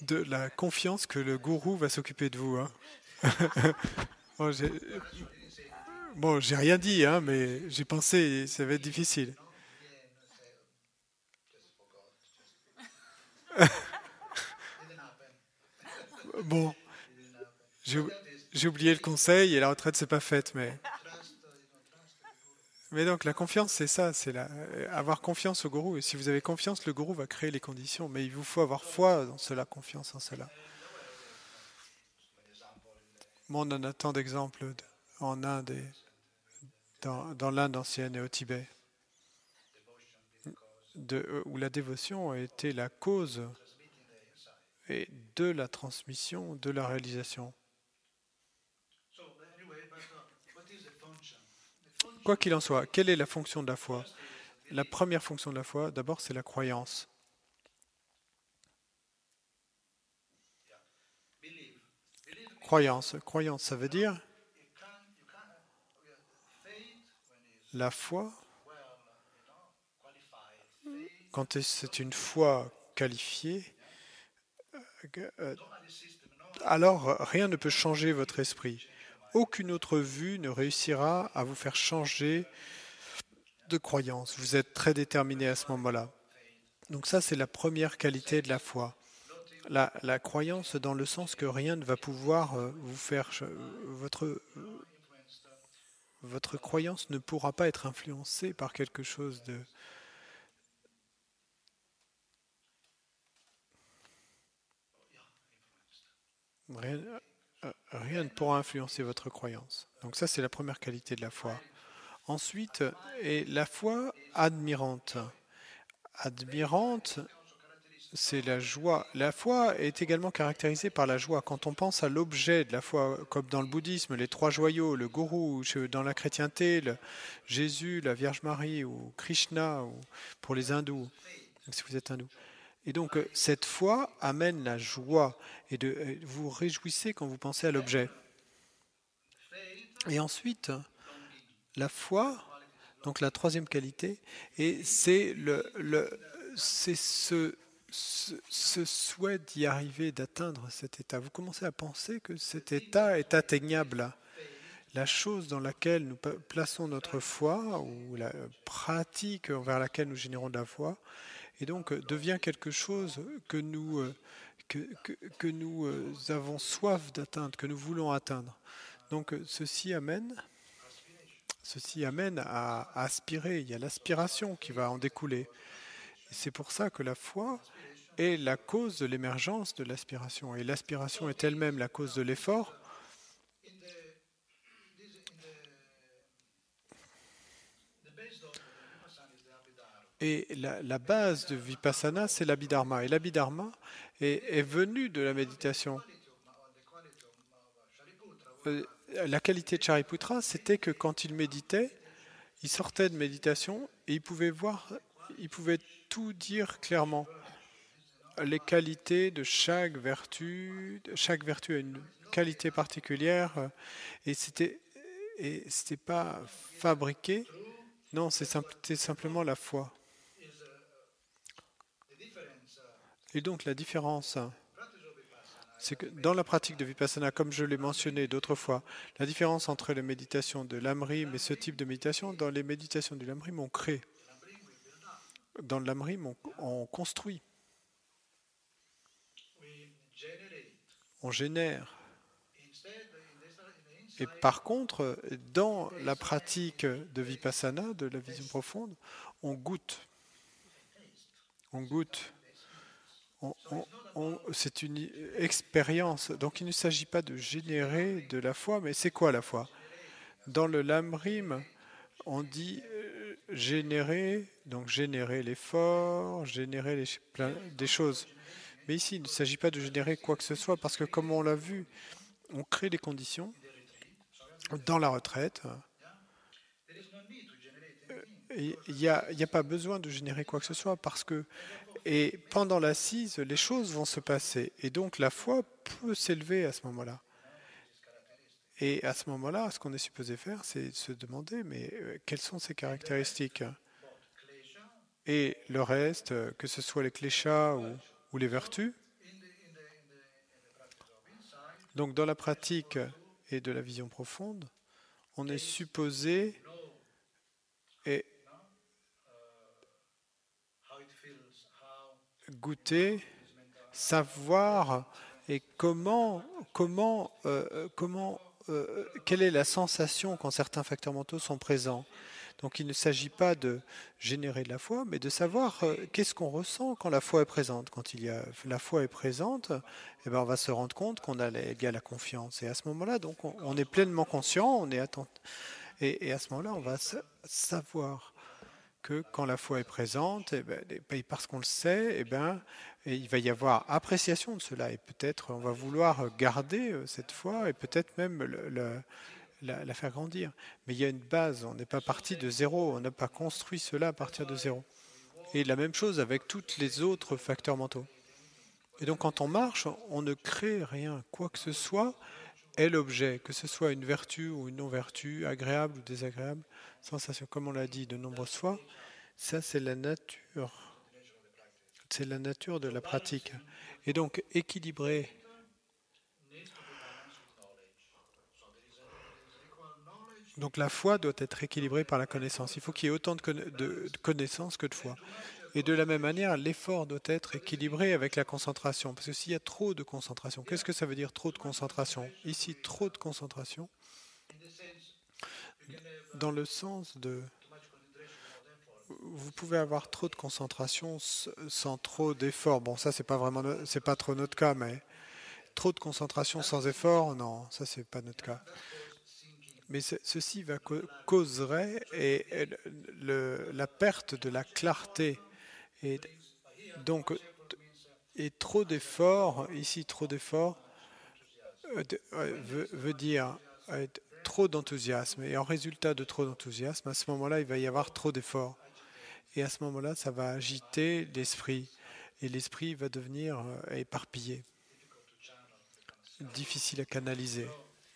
de la confiance que le gourou va s'occuper de vous. Hein. Bon, j'ai rien dit, hein, mais j'ai pensé ça va être difficile. Bon, j'ai j'ai oublié le conseil et la retraite c'est pas faite, mais donc la confiance c'est ça, avoir confiance au gourou. Et si vous avez confiance, le gourou va créer les conditions. Mais il vous faut avoir foi dans cela, confiance en cela. Bon, on en a tant d'exemples en Inde et dans l'Inde ancienne et au Tibet, où la dévotion a été la cause et de la transmission, de la réalisation. Quoi qu'il en soit, quelle est la fonction de la foi? La première fonction de la foi, d'abord, c'est la croyance. Croyance, croyance, ça veut dire la foi. Quand c'est une foi qualifiée, euh, alors rien ne peut changer votre esprit. Aucune autre vue ne réussira à vous faire changer de croyance. Vous êtes très déterminé à ce moment-là. Donc ça, c'est la première qualité de la foi. La croyance dans le sens que rien ne va pouvoir vous faire... votre croyance ne pourra pas être influencée par quelque chose de... Rien, rien ne pourra influencer votre croyance. Donc ça, c'est la première qualité de la foi. Ensuite, est la foi admirante. Admirante, c'est la joie. La foi est également caractérisée par la joie. Quand on pense à l'objet de la foi, comme dans le bouddhisme, les trois joyaux, le gourou, dans la chrétienté, Jésus, la Vierge Marie ou Krishna, ou pour les hindous, si vous êtes hindou. Et donc, cette foi amène la joie et vous vous réjouissez quand vous pensez à l'objet. Et ensuite, la foi, donc la troisième qualité, et c'est ce souhait d'y arriver, d'atteindre cet état. Vous commencez à penser que cet état est atteignable. La chose dans laquelle nous plaçons notre foi, ou la pratique envers laquelle nous générons de la foi, et donc devient quelque chose que nous avons soif d'atteindre, que nous voulons atteindre. Donc ceci amène à aspirer, il y a l'aspiration qui va en découler. C'est pour ça que la foi est la cause de l'émergence de l'aspiration. Et l'aspiration est elle-même la cause de l'effort. Et la base de Vipassana, c'est l'Abhidharma. Et l'Abhidharma est venu de la méditation. La qualité de Shariputra, c'était que quand il méditait, il sortait de méditation et il pouvait tout dire clairement. Les qualités de chaque vertu a une qualité particulière et c'était pas fabriqué. Non, c'était simplement la foi. Et donc la différence, c'est que dans la pratique de Vipassana, comme je l'ai mentionné d'autres fois, la différence entre les méditations de l'Amrim et ce type de méditation, dans les méditations du Lamrim, on crée. Dans le Lamrim, on construit, on génère. Et par contre, dans la pratique de Vipassana, de la vision profonde, on goûte. On goûte. C'est une expérience. Donc il ne s'agit pas de générer de la foi, mais c'est quoi la foi? Dans le Lamrim, on dit générer, donc générer l'effort, générer des choses. Mais ici, il ne s'agit pas de générer quoi que ce soit, parce que comme on l'a vu, on crée des conditions dans la retraite. Il n'y a pas besoin de générer quoi que ce soit, parce que et pendant l'assise, les choses vont se passer. Et donc la foi peut s'élever à ce moment-là. Et à ce moment-là, ce qu'on est supposé faire, c'est se demander, mais quelles sont ces caractéristiques? Et le reste, que ce soit les kléchas ou les vertus. Donc dans la pratique et de la vision profonde, on est supposé et goûter, savoir Et quelle est la sensation quand certains facteurs mentaux sont présents? Donc il ne s'agit pas de générer de la foi, mais de savoir qu'est-ce qu'on ressent quand la foi est présente. Quand la foi est présente, eh ben, on va se rendre compte il y a la confiance. Et à ce moment-là, donc on est pleinement conscient, on est attentif. Et à ce moment-là, on va savoir que quand la foi est présente, eh ben, parce qu'on le sait, et il va y avoir appréciation de cela. Et peut-être on va vouloir garder cette foi et peut-être même la faire grandir. Mais il y a une base, on n'est pas parti de zéro, on n'a pas construit cela à partir de zéro. Et la même chose avec tous les autres facteurs mentaux. Et donc quand on marche, on ne crée rien, quoi que ce soit est l'objet, que ce soit une vertu ou une non-vertu, agréable ou désagréable, sensation, comme on l'a dit de nombreuses fois, ça c'est la nature. C'est la nature de la pratique. Et donc équilibrer. Donc la foi doit être équilibrée par la connaissance. Il faut qu'il y ait autant de connaissances que de foi. Et de la même manière, l'effort doit être équilibré avec la concentration. Parce que s'il y a trop de concentration, qu'est-ce que ça veut dire trop de concentration? Ici, trop de concentration, dans le sens de... Vous pouvez avoir trop de concentration sans trop d'effort. Bon, ça, c'est pas trop notre cas, mais trop de concentration sans effort, non, ça, c'est pas notre cas. Mais ceci causerait la perte de la clarté. Et donc, trop d'efforts, ici, trop d'efforts veut dire trop d'enthousiasme. Et en résultat de trop d'enthousiasme, à ce moment-là, il va y avoir trop d'efforts. Et à ce moment-là, ça va agiter l'esprit. Et l'esprit va devenir éparpillé, difficile à canaliser,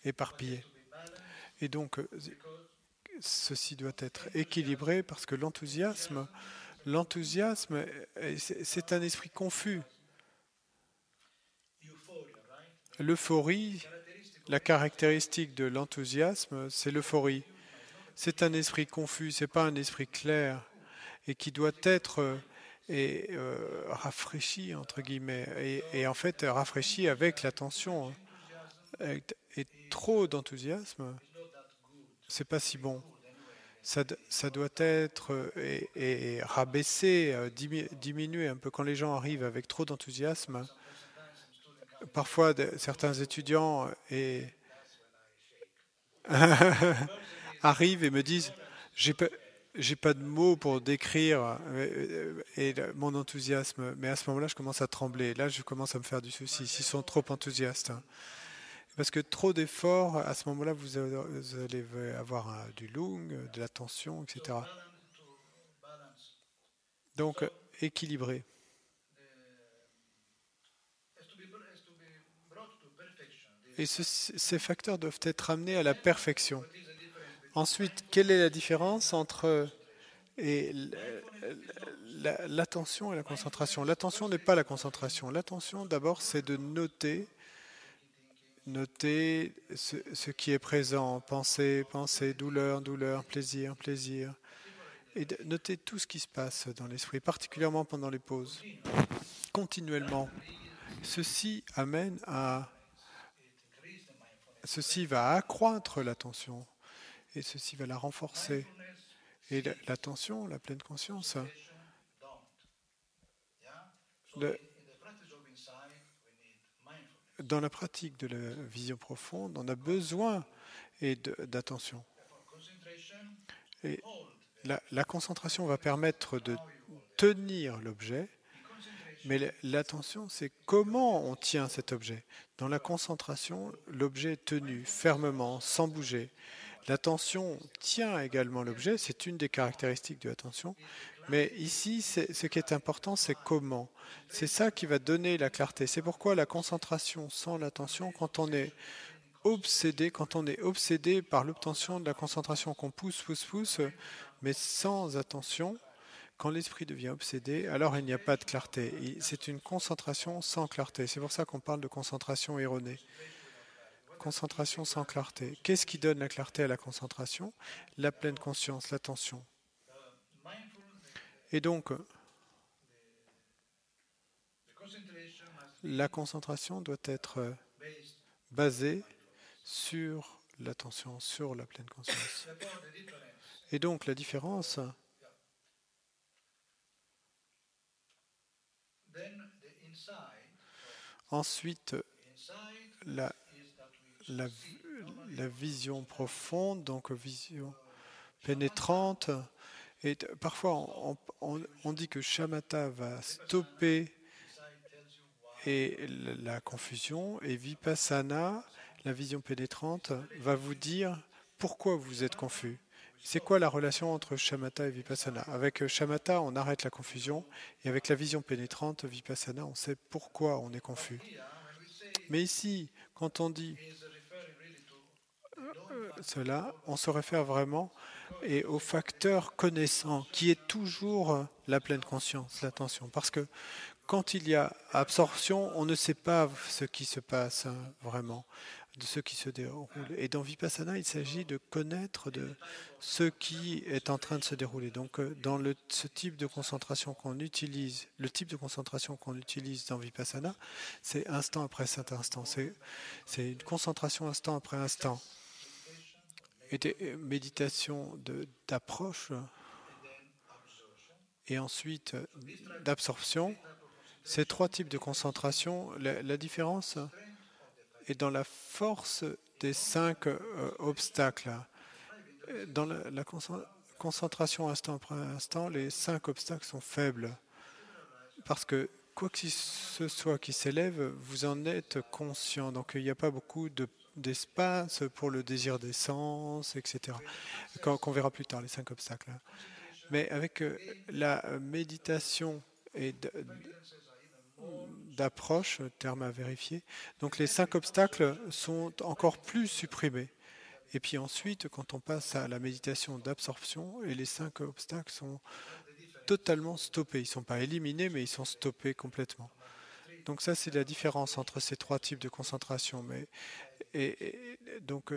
éparpillé. Et donc, ceci doit être équilibré parce que l'enthousiasme, c'est un esprit confus. L'euphorie, la caractéristique de l'enthousiasme, c'est l'euphorie. C'est un esprit confus, c'est pas un esprit clair et qui doit être rafraîchi entre guillemets et en fait rafraîchi avec l'attention. Et trop d'enthousiasme, c'est pas si bon. Ça doit être rabaissé, diminué un peu quand les gens arrivent avec trop d'enthousiasme. Parfois, certains étudiants arrivent et me disent, j'ai pas de mots pour décrire mon enthousiasme, mais à ce moment-là, je commence à trembler. Là, je commence à me faire du souci s'ils sont trop enthousiastes. Parce que trop d'efforts, à ce moment-là, vous allez avoir du long, de la tension, etc. Donc, équilibré. Et ces facteurs doivent être amenés à la perfection. Ensuite, quelle est la différence entre l'attention et la concentration? L'attention n'est pas la concentration. L'attention, d'abord, c'est de noter ce qui est présent, pensée, douleur, plaisir, plaisir. Et de noter tout ce qui se passe dans l'esprit, particulièrement pendant les pauses, continuellement. Ceci va accroître l'attention et ceci va la renforcer. Et l'attention, la pleine conscience, dans la pratique de la vision profonde, on a besoin d'attention. Et la concentration va permettre de tenir l'objet, mais l'attention, c'est comment on tient cet objet. Dans la concentration, l'objet est tenu fermement, sans bouger. L'attention tient également l'objet, c'est une des caractéristiques de l'attention. Mais ici, ce qui est important, c'est comment. C'est ça qui va donner la clarté. C'est pourquoi la concentration sans l'attention, quand on est obsédé par l'obtention de la concentration qu'on pousse, mais sans attention, quand l'esprit devient obsédé, alors il n'y a pas de clarté. C'est une concentration sans clarté. C'est pour ça qu'on parle de concentration erronée. Concentration sans clarté. Qu'est-ce qui donne la clarté à la concentration? La pleine conscience, l'attention. Et donc, La concentration doit être basée sur l'attention, sur la pleine conscience. Et donc la différence, ensuite, la, la, la vision profonde, donc vision pénétrante. Et parfois, on dit que shamatha va stopper la confusion, et vipassana, la vision pénétrante, va vous dire pourquoi vous êtes confus. C'est quoi la relation entre shamatha et vipassana? Avec shamatha, on arrête la confusion, et avec la vision pénétrante, vipassana, on sait pourquoi on est confus. Mais ici, quand on dit cela, on se réfère vraiment au facteur connaissant, qui est toujours la pleine conscience, l'attention. Parce que quand il y a absorption, on ne sait pas ce qui se passe vraiment, de ce qui se déroule. Et dans Vipassana, il s'agit de connaître de ce qui est en train de se dérouler. Donc, dans ce type de concentration qu'on utilise, le type de concentration qu'on utilise dans Vipassana, c'est instant après cet instant. C'est une concentration instant après instant. Et des méditations d'approche et ensuite d'absorption. Ces trois types de concentration, la différence est dans la force des cinq obstacles. Dans la concentration instant après instant, les cinq obstacles sont faibles. Parce que quoi que ce soit qui s'élève, vous en êtes conscient. Donc il n'y a pas beaucoup d'espace pour le désir des sens, etc. Qu'on verra plus tard, les cinq obstacles. Mais avec la méditation et d'approche, terme à vérifier, donc les cinq obstacles sont encore plus supprimés. Et puis ensuite, quand on passe à la méditation d'absorption, et les cinq obstacles sont totalement stoppés. Ils ne sont pas éliminés, mais ils sont stoppés complètement. Donc ça, c'est la différence entre ces trois types de concentration. Donc,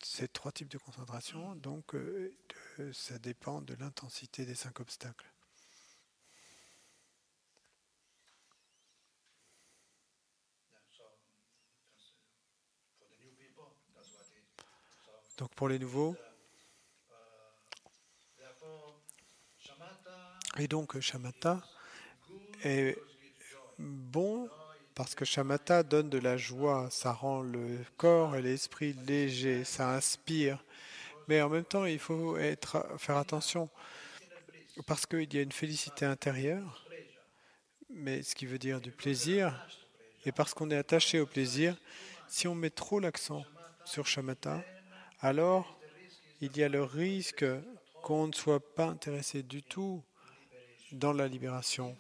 ces trois types de concentration, donc ça dépend de l'intensité des cinq obstacles. Donc pour les nouveaux, et donc shamatha est bon parce que shamatha donne de la joie, ça rend le corps et l'esprit légers, ça inspire. Mais en même temps, il faut faire attention parce qu'il y a une félicité intérieure, mais ce qui veut dire du plaisir, et parce qu'on est attaché au plaisir, si on met trop l'accent sur shamatha, alors il y a le risque qu'on ne soit pas intéressé du tout dans la libération.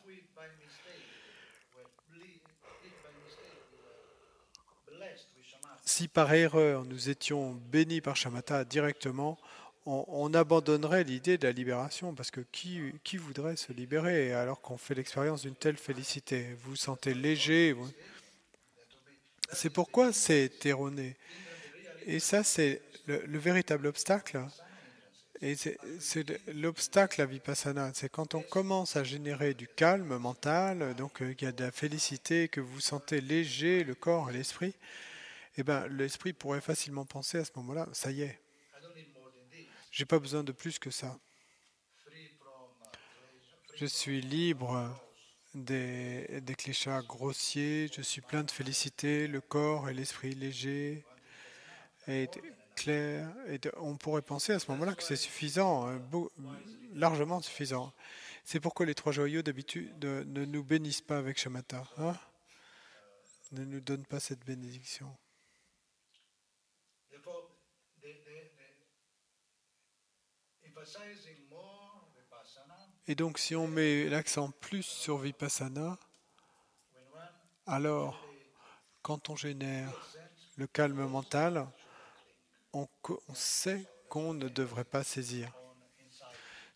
Si par erreur nous étions bénis par shamatha directement, on abandonnerait l'idée de la libération, parce que qui voudrait se libérer alors qu'on fait l'expérience d'une telle félicité? Vous vous sentez léger. C'est pourquoi c'est erroné. Et ça, c'est le véritable obstacle. Et c'est l'obstacle à Vipassana. C'est quand on commence à générer du calme mental, donc il y a de la félicité, que vous vous sentez léger, le corps et l'esprit, eh ben, l'esprit pourrait facilement penser à ce moment-là, ça y est, j'ai pas besoin de plus que ça. Je suis libre des kleshas grossiers, je suis plein de félicité, le corps et l'esprit léger et clair. Et on pourrait penser à ce moment-là que c'est suffisant, largement suffisant. C'est pourquoi les trois joyaux d'habitude ne nous bénissent pas avec shamatha, hein? Ne nous donnent pas cette bénédiction. Et donc si on met l'accent plus sur Vipassana, alors quand on génère le calme mental, on sait qu'on ne devrait pas saisir.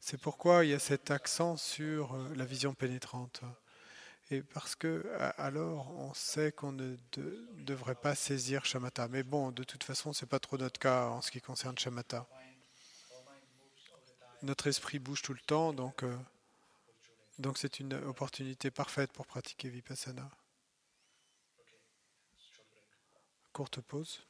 C'est pourquoi il y a cet accent sur la vision pénétrante. Et parce que alors on sait qu'on ne devrait pas saisir shamatha. Mais bon, de toute façon, c'est pas trop notre cas en ce qui concerne shamatha. Notre esprit bouge tout le temps, donc c'est une opportunité parfaite pour pratiquer vipassana. courte pause.